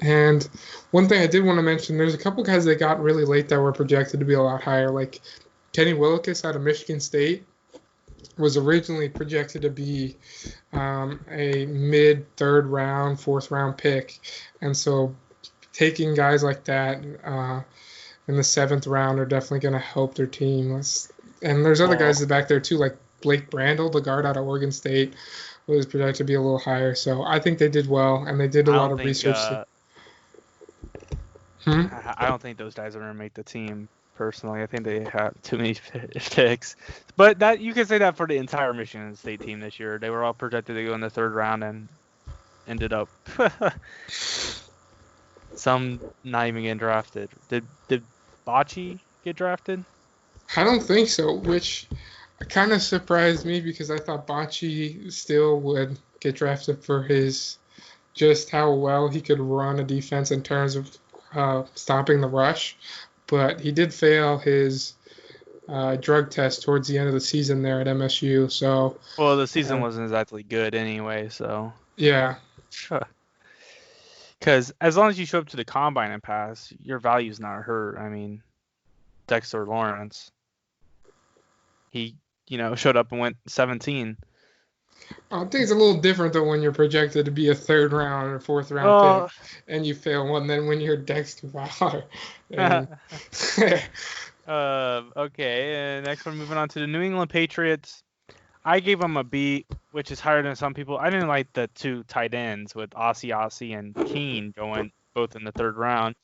And one thing I did want to mention, there's a couple guys that got really late that were projected to be a lot higher, like Kenny Willekes out of Michigan State was originally projected to be a mid-third round, fourth round pick. And so taking guys like that in the seventh round are definitely going to help their team. And there's other guys back there too, like Blake Brandel, the guard out of Oregon State, was projected to be a little higher. So I think they did well, and they did a lot of research. I don't think those guys are going to make the team, personally. I think they have too many picks. But that you can say that for the entire Michigan State team this year. They were all projected to go in the third round and ended up some not even getting drafted. Did Bocce get drafted? I don't think so, which kind of surprised me because I thought Bocce still would get drafted for his just how well he could run a defense in terms of stopping the rush. But he did fail his drug test towards the end of the season there at MSU. So, Well, the season wasn't exactly good anyway, so. Yeah. Because as long as you show up to the combine and pass, your value's not hurt. I mean, Dexter Lawrence, he, showed up and went 17. I think it's a little different though when you're projected to be a third round or fourth round pick and you fail one than when you're Dexter Fowler. Okay, and next we're moving on to the New England Patriots. I gave them a B, which is higher than some people. I didn't like the two tight ends with Ossie and Keene going both in the third round.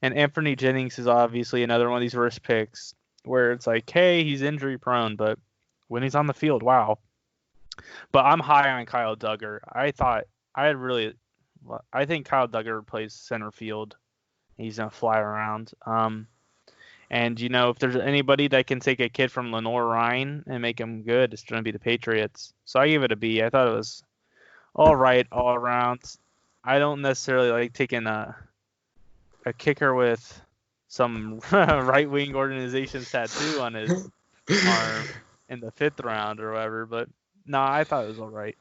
And Anthony Jennings is obviously another one of these risk picks where it's like, hey, he's injury prone, but when he's on the field, wow. But I'm high on Kyle Duggar. I think Kyle Duggar plays center field. He's going to fly around. And, if there's anybody that can take a kid from Lenoir-Rhyne and make him good, it's going to be the Patriots. So I gave it a B. I thought it was all right all around. I don't necessarily like taking a kicker with some right-wing organization's tattoo on his arm in the 5th round or whatever. But, no, I thought it was all right.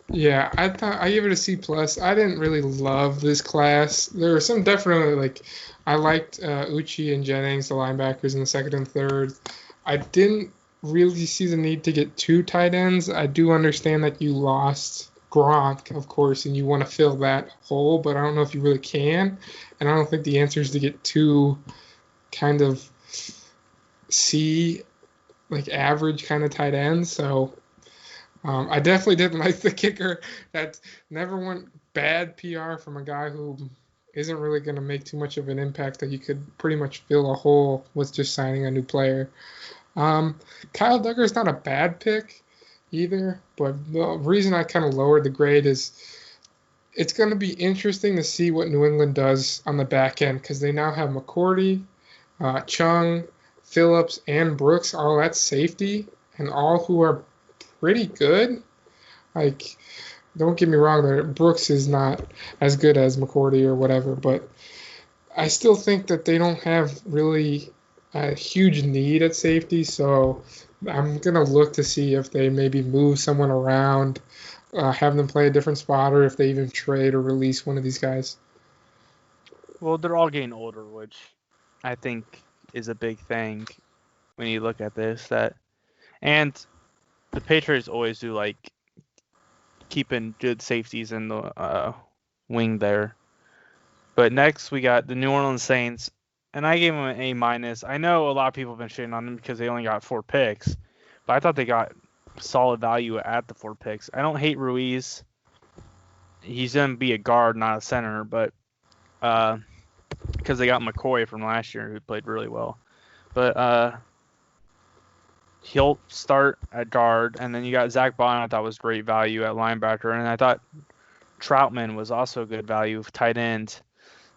Yeah, I gave it a C+. I didn't really love this class. There were some definitely, I liked Uche and Jennings, the linebackers in the second and third. I didn't really see the need to get 2 tight ends. I do understand that you lost Gronk, of course, and you want to fill that hole, but I don't know if you really can. And I don't think the answer is to get 2 kind of C, average kind of tight ends. So I definitely didn't like the kicker. That never went bad PR from a guy who isn't really going to make too much of an impact that you could pretty much fill a hole with just signing a new player. Kyle Duggar is not a bad pick either, but the reason I kind of lowered the grade is it's going to be interesting to see what New England does on the back end because they now have McCourty, Chung, Phillips, and Brooks all at safety, and all who are pretty good. Don't get me wrong, Brooks is not as good as McCourty or whatever, but I still think that they don't have really a huge need at safety, so I'm going to look to see if they maybe move someone around, have them play a different spot, or if they even trade or release one of these guys. Well, they're all getting older, which I think is a big thing when you look at this. And the Patriots always do keeping good safeties in the wing there. But next we got the New Orleans Saints, and I gave them an A-. I know a lot of people have been shitting on them because they only got 4 picks, but I thought they got solid value at the 4 picks. I don't hate Ruiz. He's going to be a guard, not a center, but because they got McCoy from last year who played really well. But he'll start at guard, and then you got Zach Bond. I thought was great value at linebacker, and I thought Troutman was also good value of tight end.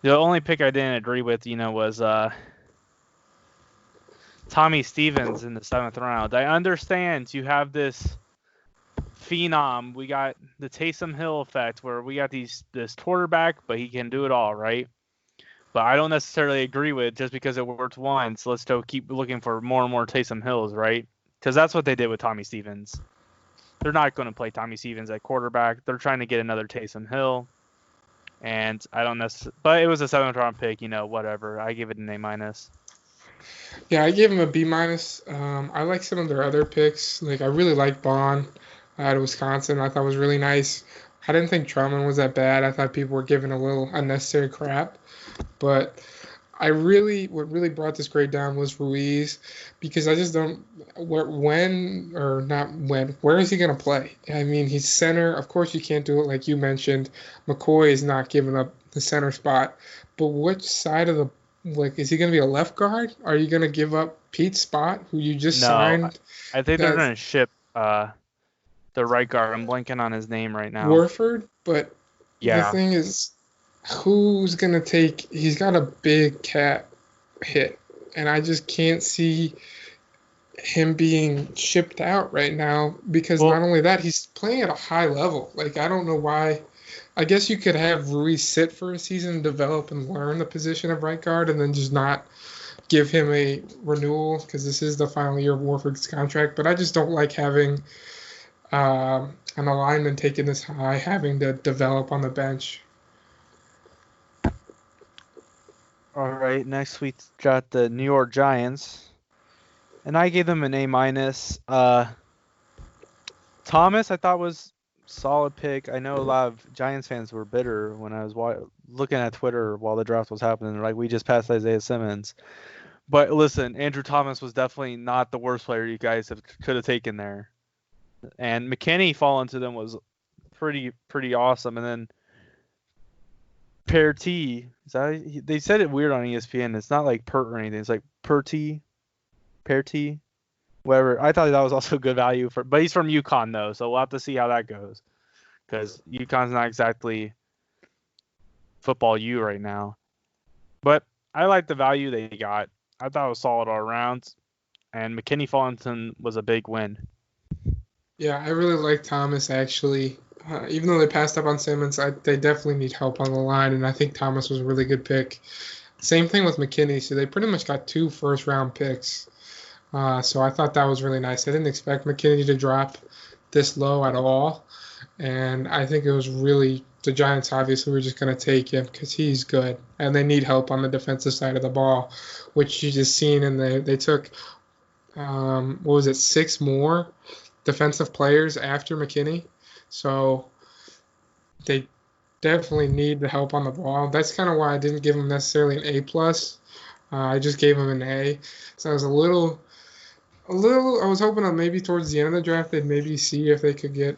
The only pick I didn't agree with, was Tommy Stevens in the 7th round. I understand you have this phenom. We got the Taysom Hill effect where we got this quarterback, but he can do it all, right? But I don't necessarily agree with just because it worked once. Let's go keep looking for more and more Taysom Hills, right? Because that's what they did with Tommy Stevens. They're not going to play Tommy Stevens at quarterback. They're trying to get another Taysom Hill. And I don't necessarily... But it was a 7th round pick, whatever. I give it an A-. Yeah, I gave him a B-. I like some of their other picks. I really like Bond out of Wisconsin. I thought was really nice. I didn't think Troutman was that bad. I thought people were giving a little unnecessary crap. But what really brought this grade down was Ruiz, because I just don't, where is he going to play? I mean, he's center. Of course, you can't do it like you mentioned. McCoy is not giving up the center spot. But which side of is he going to be a left guard? Are you going to give up Pete's spot, who you just signed? I think they're going to ship the right guard. I'm blanking on his name right now. Warford? But yeah. The thing is, who's going to take... He's got a big cap hit, and I just can't see him being shipped out right now because Well, not only that, he's playing at a high level. Like, I don't know why. I guess you could have Ruiz sit for a season, develop and learn the position of right guard, and then just not give him a renewal because this is the final year of Warford's contract. But I just don't like having an alignment taking this high, having to develop on the bench. all right. Next we got the New York Giants, and I gave them an A minus. Thomas, I thought was solid pick. I know a lot of Giants fans were bitter when I was looking at Twitter while the draft was happening. They're like, we just passed Isaiah Simmons. But listen, Andrew Thomas was definitely not the worst player you guys could have taken there. And McKinney falling to them was pretty awesome. And then Perty, they said it weird on ESPN. It's not like Pert or anything. It's like Perty, whatever. I thought that was also good value but he's from UConn though, so we'll have to see how that goes because UConn's not exactly football U right now. But I like the value they got. I thought it was solid all around, and McKinney Fullerton was a big win. Yeah, I really like Thomas actually. Even though they passed up on Simmons, they definitely need help on the line, and I think Thomas was a really good pick. Same thing with McKinney. So they pretty much got 2 first-round picks. So I thought that was really nice. I didn't expect McKinney to drop this low at all, and I think it was really the Giants obviously were just going to take him because he's good, and they need help on the defensive side of the ball, which you just seen. And they took what was it, 6 more defensive players after McKinney. So they definitely need the help on the ball. That's kind of why I didn't give him necessarily an A plus. I just gave him an A. So I was a little. I was hoping that maybe towards the end of the draft they'd maybe see if they could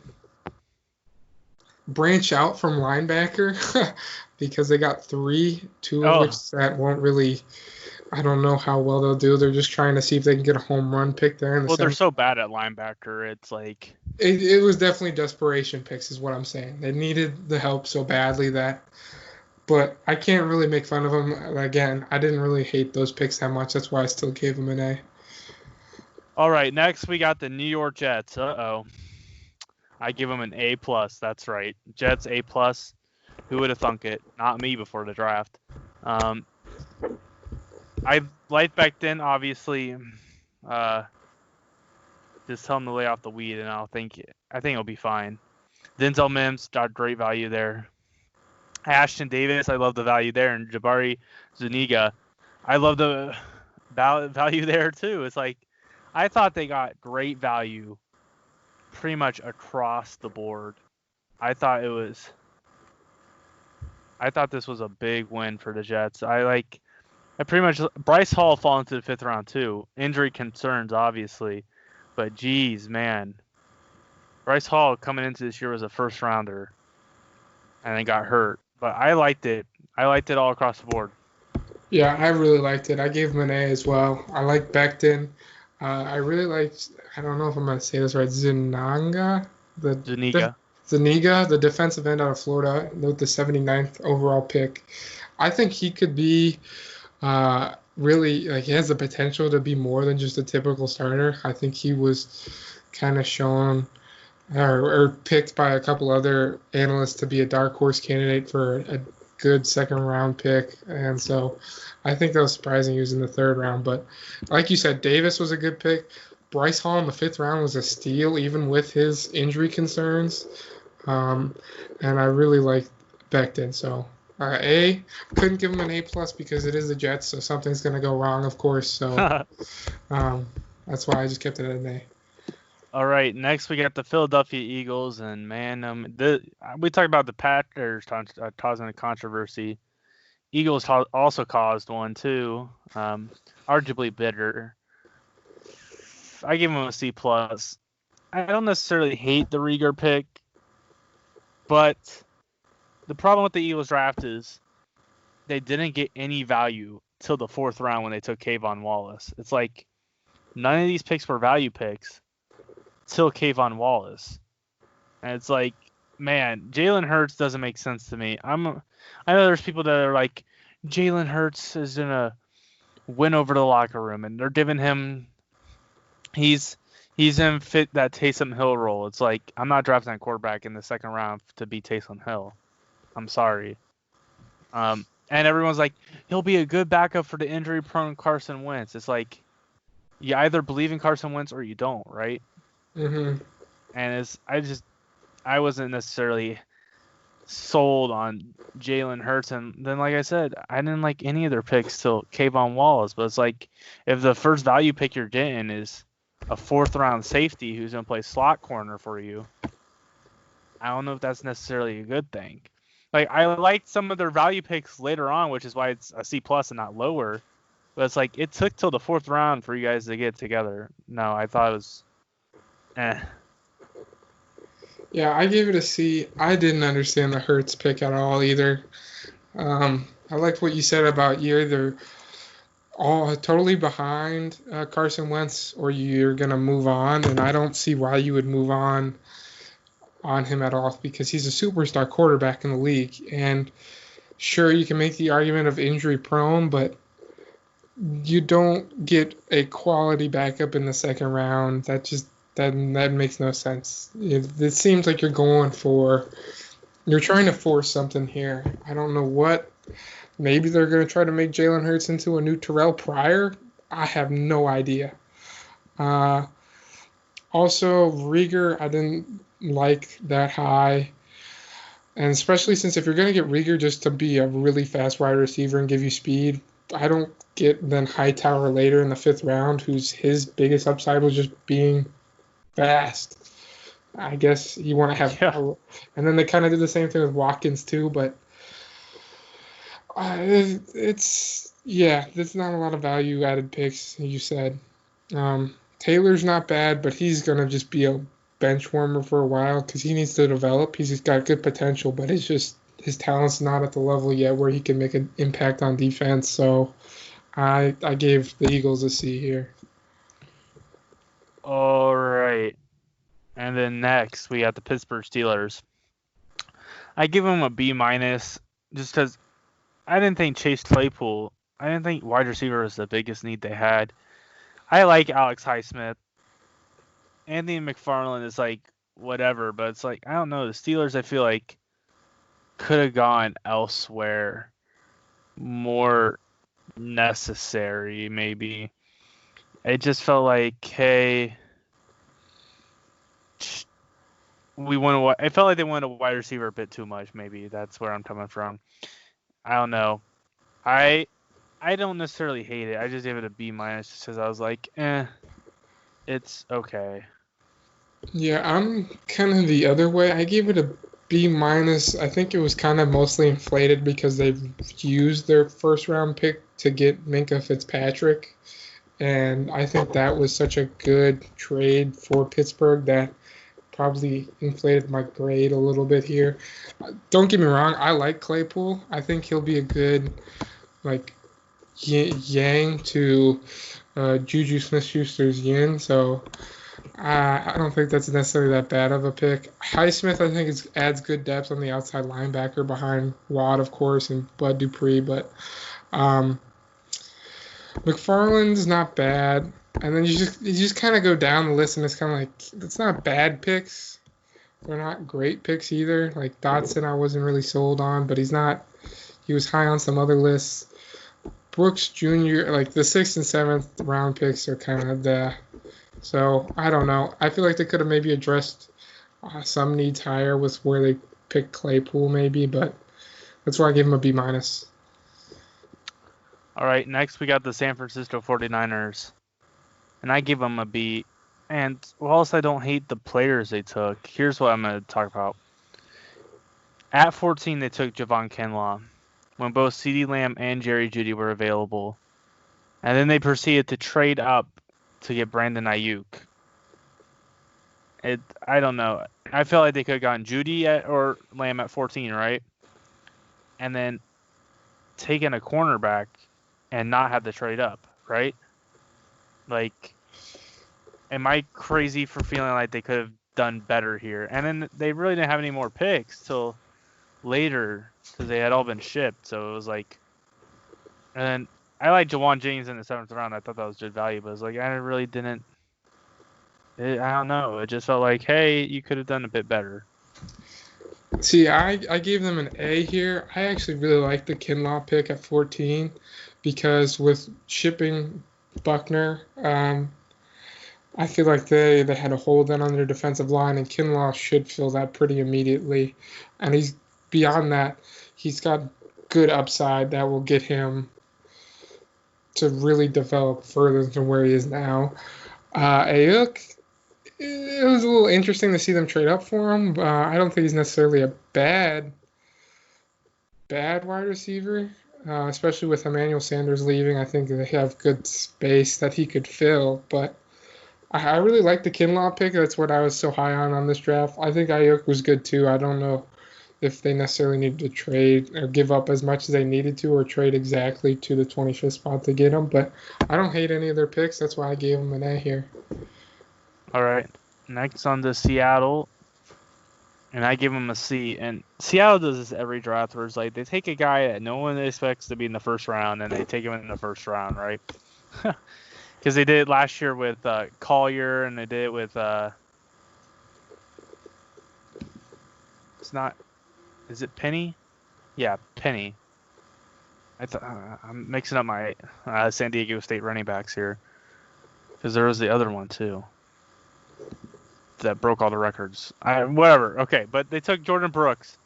branch out from linebacker because they got 3, 2 of which that won't really. I don't know how well they'll do. They're just trying to see if they can get a home run pick there. They're so bad at linebacker. It's like it was definitely desperation picks, is what I'm saying. They needed the help so badly that. But I can't really make fun of them. Again, I didn't really hate those picks that much. That's why I still gave them an A. All right, next we got the New York Jets. I give them an A plus. That's right, Jets A plus. Who would have thunk it? Not me before the draft. I liked Becton, obviously. Just tell him to lay off the weed, and I think it'll be fine. Denzel Mims got great value there. Ashton Davis, I love the value there, and Jabari Zuniga, I love the value there too. It's like I thought they got great value pretty much across the board. I thought this was a big win for the Jets. I pretty much Bryce Hall falling to the 5th round too. Injury concerns obviously, but geez, man, Bryce Hall coming into this year was a first rounder, and then got hurt. But I liked it. I liked it all across the board. Yeah, I really liked it. I gave him an A as well. I like Becton. I really liked, I don't know if I'm going to say this right, Zuniga, the defensive end out of Florida, with the 79th overall pick. I think he could be really, like, he has the potential to be more than just a typical starter. I think he was kind of shown or picked by a couple other analysts to be a dark horse candidate for a good 2nd round pick. And so I think that was surprising he was in the 3rd round. But like you said, Davis was a good pick. Bryce Hall in the 5th round was a steal, even with his injury concerns. And I really liked Becton. So A, couldn't give him an A plus because it is the Jets, so something's going to go wrong, of course. So that's why I just kept it at an A. All right, next we got the Philadelphia Eagles, and man, we talked about the Packers causing a controversy. Eagles also caused one too, arguably bitter. I gave them a C plus. I don't necessarily hate the Rieger pick, but the problem with the Eagles draft is they didn't get any value till the 4th round when they took Kayvon Wallace. It's like none of these picks were value picks till Kayvon Wallace. And it's like, man, Jalen Hurts doesn't make sense to me. I know there's people that are like, Jalen Hurts is going to win over the locker room, and they're giving him he's in fit that Taysom Hill role. It's like I'm not drafting a quarterback in the second round to be Taysom Hill. I'm sorry. And everyone's like, he'll be a good backup for the injury-prone Carson Wentz. It's like you either believe in Carson Wentz or you don't, right? Mm-hmm. And I wasn't necessarily sold on Jalen Hurts, and then like I said, I didn't like any of their picks till Kayvon Wallace. But it's like if the first value pick you're getting is a 4th-round safety who's gonna play slot corner for you, I don't know if that's necessarily a good thing. Like I liked some of their value picks later on, which is why it's a C plus and not lower. But it's like it took till the 4th round for you guys to get together. No, I thought it was, eh. Yeah, I gave it a C. I didn't understand the Hurts pick at all either. I liked what you said about you're either all totally behind Carson Wentz or you're gonna move on, and I don't see why you would move on him at all because he's a superstar quarterback in the league. And sure, you can make the argument of injury prone, but you don't get a quality backup in the second round. That makes no sense. It seems like you're trying to force something here. I don't know what. Maybe they're going to try to make Jalen Hurts into a new Terrell Pryor. I have no idea. Uh, Also, Rieger, I didn't like that high. And especially since if you're going to get Rieger just to be a really fast wide receiver and give you speed, I don't get then Hightower later in the 5th round, whose his biggest upside was just being fast. I guess you want to have, Yeah. and then they kind of did the same thing with Watkins too. But there's not a lot of value added picks. You said Taylor's not bad, but he's gonna just be a bench warmer for a while because he needs to develop. He's got good potential, but it's just his talent's not at the level yet where he can make an impact on defense. So I gave the Eagles a C here. All right. And then next we got the Pittsburgh Steelers. I give them a B minus just because I didn't think Chase Claypool. I didn't think wide receiver was the biggest need they had. I like Alex Highsmith. Anthony McFarland is like whatever, but it's like I don't know. The Steelers, I feel like, could have gone elsewhere, more necessary maybe. It just felt like, hey, we want to. I felt like they wanted a wide receiver a bit too much. Maybe that's where I'm coming from. I don't know. I don't necessarily hate it. I just gave it a B minus just because I was like, it's okay. Yeah, I'm kind of the other way. I gave it a B minus. I think it was kind of mostly inflated because they've used their 1st round pick to get Minka Fitzpatrick. And I think that was such a good trade for Pittsburgh that probably inflated my grade a little bit here. Don't get me wrong, I like Claypool. I think he'll be a good like yang to Juju Smith-Schuster's yin. So I don't think that's necessarily that bad of a pick. Highsmith, I think, adds good depth on the outside linebacker behind Watt, of course, and Bud Dupree. But McFarland's not bad. And then you just kind of go down the list, and it's kind of like it's not bad picks. They're not great picks either. Like Dotson, I wasn't really sold on, but he's not. He was high on some other lists. Brooks Jr., like the 6th and 7th round picks are kind of the. So I don't know. I feel like they could have maybe addressed some needs higher with where they picked Claypool maybe, but that's why I gave him a B minus. All right, next we got the San Francisco 49ers. And I give them a B. And whilst I don't hate the players they took, here's what I'm going to talk about. At 14, they took Javon Kinlaw when both CeeDee Lamb and Jerry Jeudy were available. And then they proceeded to trade up to get Brandon Ayuk. I don't know. I feel like they could have gotten Jeudy or Lamb at 14, right? And then taken a cornerback and not had to trade up, right? Like, am I crazy for feeling like they could have done better here? And then they really didn't have any more picks till later because they had all been shipped. So it was like, and then I like Jawan Jennings in the 7th round. I thought that was good value, but it was like I really didn't I don't know. It just felt like, hey, you could have done a bit better. See, I gave them an A here. I actually really like the Kinlaw pick at 14 because with shipping Buckner, I feel like they had a hole then on their defensive line, and Kinlaw should fill that pretty immediately. And he's beyond that, he's got good upside that will get him to really develop further than where he is now. Ayuk, it was a little interesting to see them trade up for him. I don't think he's necessarily a bad wide receiver, especially with Emmanuel Sanders leaving. I think they have good space that he could fill, but I really like the Kinlaw pick. That's what I was so high on this draft. I think Ayuk was good too. I don't know if they necessarily needed to trade or give up as much as they needed to or trade exactly to the 25th spot to get him, but I don't hate any of their picks. That's why I gave them an A here. All right. Next on to Seattle. And I give them a C. And Seattle does this every draft where it's like they take a guy that no one expects to be in the first round and they take him in the first round, right? Because they did it last year with Collier and they did it with is it Penny? Yeah, Penny. I'm mixing up my San Diego State running backs here because there was the other one too that broke all the records. Whatever. Okay, but they took Jordan Brooks,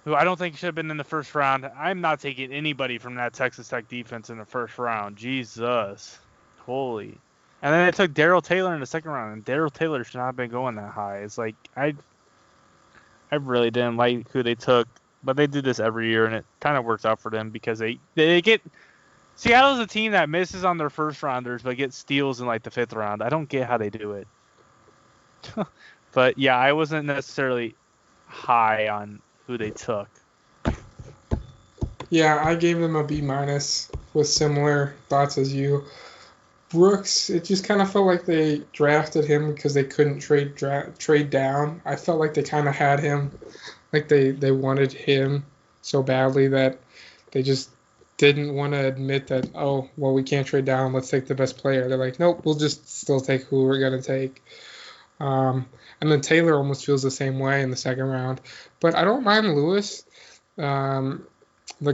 who I don't think should have been in the first round. I'm not taking anybody from that Texas Tech defense in the first round. Jesus. Holy. And then they took Darrell Taylor in the second round, and Darrell Taylor should not have been going that high. It's like, I really didn't like who they took, but they do this every year, and it kind of works out for them because they get... Seattle's a team that misses on their first rounders, but gets steals in like the fifth round. I don't get how they do it. But yeah, I wasn't necessarily high on who they took. Yeah, I gave them a B- with similar thoughts as you. Brooks, it just kind of felt like they drafted him because they couldn't trade down. I felt like they kind of had him, like they wanted him so badly that they just didn't want to admit that, oh, well, we can't trade down. Let's take the best player. They're like, nope, we'll just still take who we're going to take. And then Taylor almost feels the same way in the second round. But I don't mind Lewis, the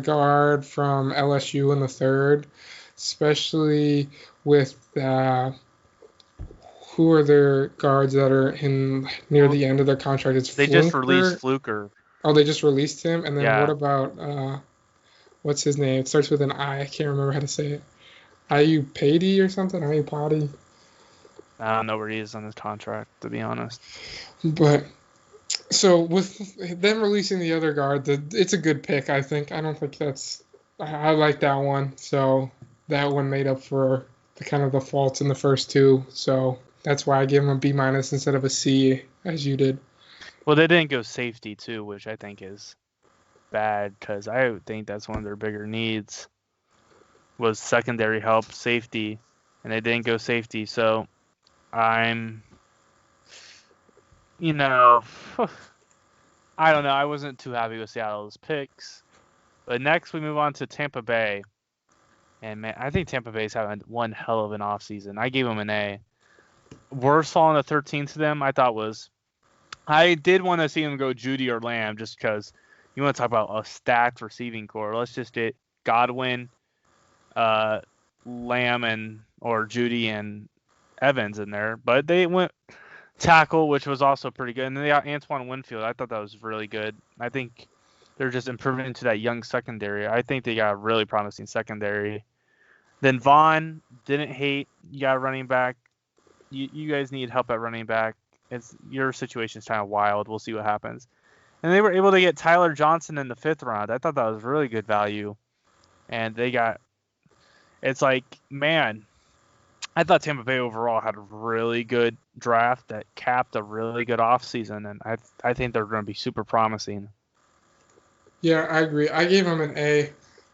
guard from LSU in the third, especially with who are their guards that are in near the end of their contract? It's they Fluker. Just released Fluker. Oh, they just released him? And then what about, what's his name? It starts with an I. I can't remember how to say it. Ayupati or something? Ayupati? I don't know where he is on his contract, to be honest. But so with them releasing the other guard, it's a good pick, I think. I don't think I like that one. So that one made up for the kind of the faults in the first two. So that's why I gave them a B- instead of a C, as you did. Well, they didn't go safety too, which I think is bad because I think that's one of their bigger needs was secondary help, safety, and they didn't go safety. So I'm, I don't know. I wasn't too happy with Seattle's picks. But next we move on to Tampa Bay. And, man, I think Tampa Bay's having one hell of an offseason. I gave them an A. Worst falling to 13 to them, I thought was... I did want to see them go Judy or Lamb just because you want to talk about a stacked receiving core. Let's just get Godwin, Lamb, or Judy and Evans in there, but they went tackle, which was also pretty good, and then they got Antoine Winfield. I thought that was really good. I think they're just improving into that young secondary. I think they got a really promising secondary. Then Vaughn, didn't hate. You got a running back. You guys need help at running back. Your situation's kind of wild. We'll see what happens. And they were able to get Tyler Johnson in the 5th round. I thought that was really good value. And it's like, man, I thought Tampa Bay overall had a really good draft that capped a really good offseason, and I think they're going to be super promising. Yeah, I agree. I gave them an A.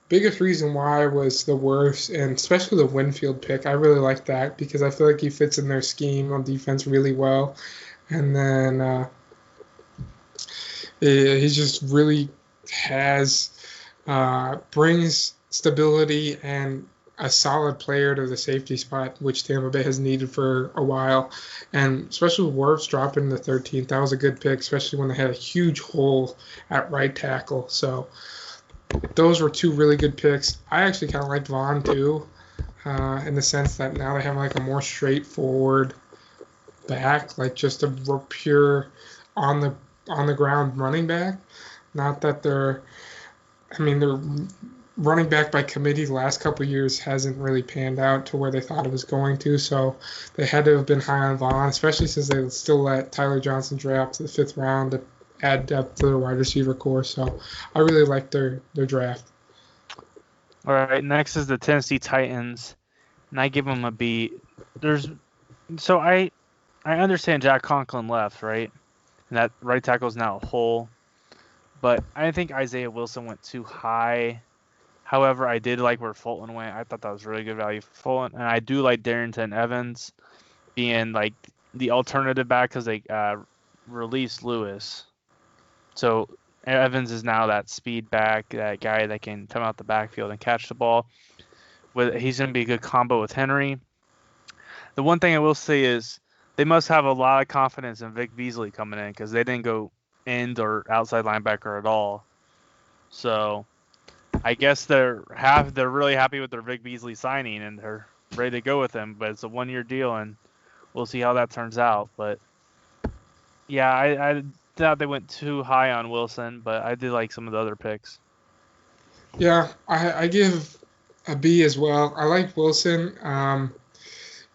Biggest reason why was the worst, and especially the Winfield pick. I really like that because I feel like he fits in their scheme on defense really well. And then he just really brings stability and a solid player to the safety spot, which Tampa Bay has needed for a while. And especially with Wirfs dropping in the 13th, that was a good pick, especially when they had a huge hole at right tackle. So those were two really good picks. I actually kind of liked Vaughn too, in the sense that now they have like a more straightforward back, like just a pure on the ground running back. Not that they're running back by committee the last couple of years hasn't really panned out to where they thought it was going to. So they had to have been high on Vaughn, especially since they still let Tyler Johnson draft to the 5th round to add depth to the wide receiver core. So I really like their draft. All right, next is the Tennessee Titans, and I give them a B. I understand Jack Conklin left, right? And that right tackle is now a hole. But I think Isaiah Wilson went too high. However, I did like where Fulton went. I thought that was really good value for Fulton. And I do like Darrington Evans being like the alternative back because they released Lewis. So Evans is now that speed back, that guy that can come out the backfield and catch the ball. He's going to be a good combo with Henry. The one thing I will say is they must have a lot of confidence in Vic Beasley coming in because they didn't go end or outside linebacker at all. So I guess they're really happy with their Vic Beasley signing and they're ready to go with him. But it's a 1-year deal and we'll see how that turns out. But yeah, I thought they went too high on Wilson, but I did like some of the other picks. Yeah, I give a B as well. I like Wilson.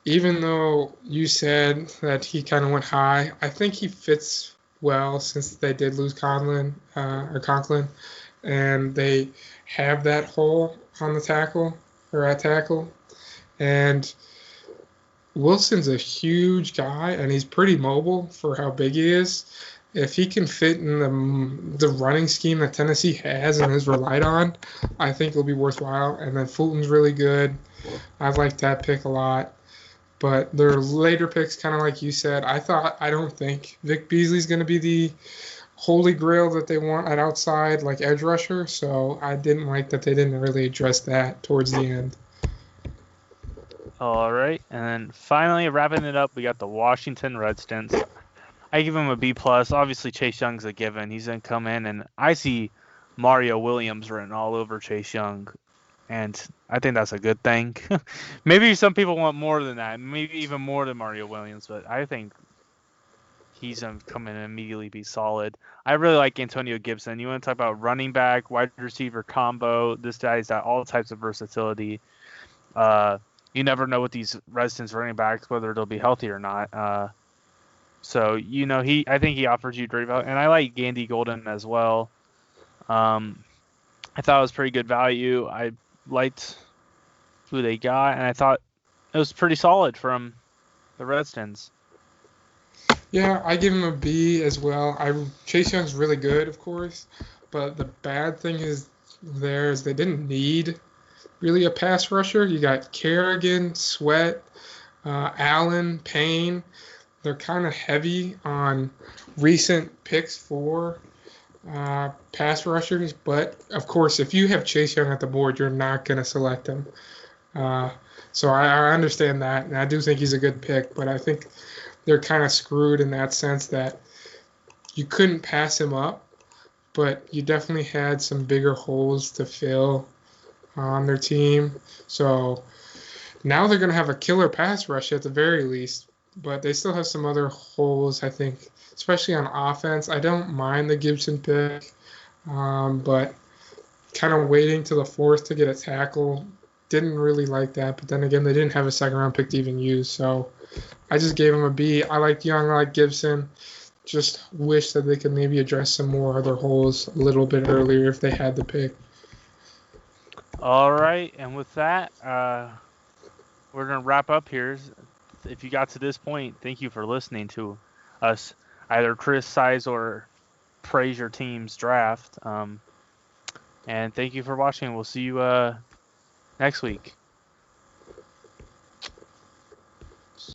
Even though you said that he kind of went high, I think he fits well since they did lose Conklin, and they have that hole on the tackle or at tackle. And Wilson's a huge guy, and he's pretty mobile for how big he is. If he can fit in the running scheme that Tennessee has and has relied on, I think it'll be worthwhile. And then Fulton's really good. I like that pick a lot. But their later picks, kind of like you said, I don't think Vic Beasley's going to be the holy grail that they want at outside, like edge rusher. So I didn't like that they didn't really address that towards the end. All right, and then finally wrapping it up, we got the Washington Redskins. I give him a B+. Obviously, Chase Young's a given. He's going to come in, and I see Mario Williams written all over Chase Young. And I think that's a good thing. Maybe some people want more than that, maybe even more than Mario Williams, but I think he's going to come in and immediately be solid. I really like Antonio Gibson. You want to talk about running back, wide receiver combo. This guy's got all types of versatility. You never know with these Redskins running backs whether they'll be healthy or not. So, I think he offers you great value. And I like Gandy Golden as well. I thought it was pretty good value. I liked who they got, and I thought it was pretty solid from the Redskins. Yeah, I give him a B as well. Chase Young's really good, of course, but the bad thing is they didn't need really a pass rusher. You got Kerrigan, Sweat, Allen, Payne. They're kind of heavy on recent picks for pass rushers, but of course, if you have Chase Young at the board, you're not going to select him. So I understand that, and I do think he's a good pick, but I think they're kind of screwed in that sense that you couldn't pass him up, but you definitely had some bigger holes to fill on their team. So now they're going to have a killer pass rush at the very least, but they still have some other holes, I think, especially on offense. I don't mind the Gibson pick, but kind of waiting to the 4th to get a tackle, didn't really like that. But then again, they didn't have a 2nd-round pick to even use, so I just gave him a B. I like Young, I like Gibson. Just wish that they could maybe address some more other holes a little bit earlier if they had the pick. All right, and with that, we're going to wrap up here. If you got to this point, thank you for listening to us either criticize or praise your team's draft. And thank you for watching. We'll see you next week.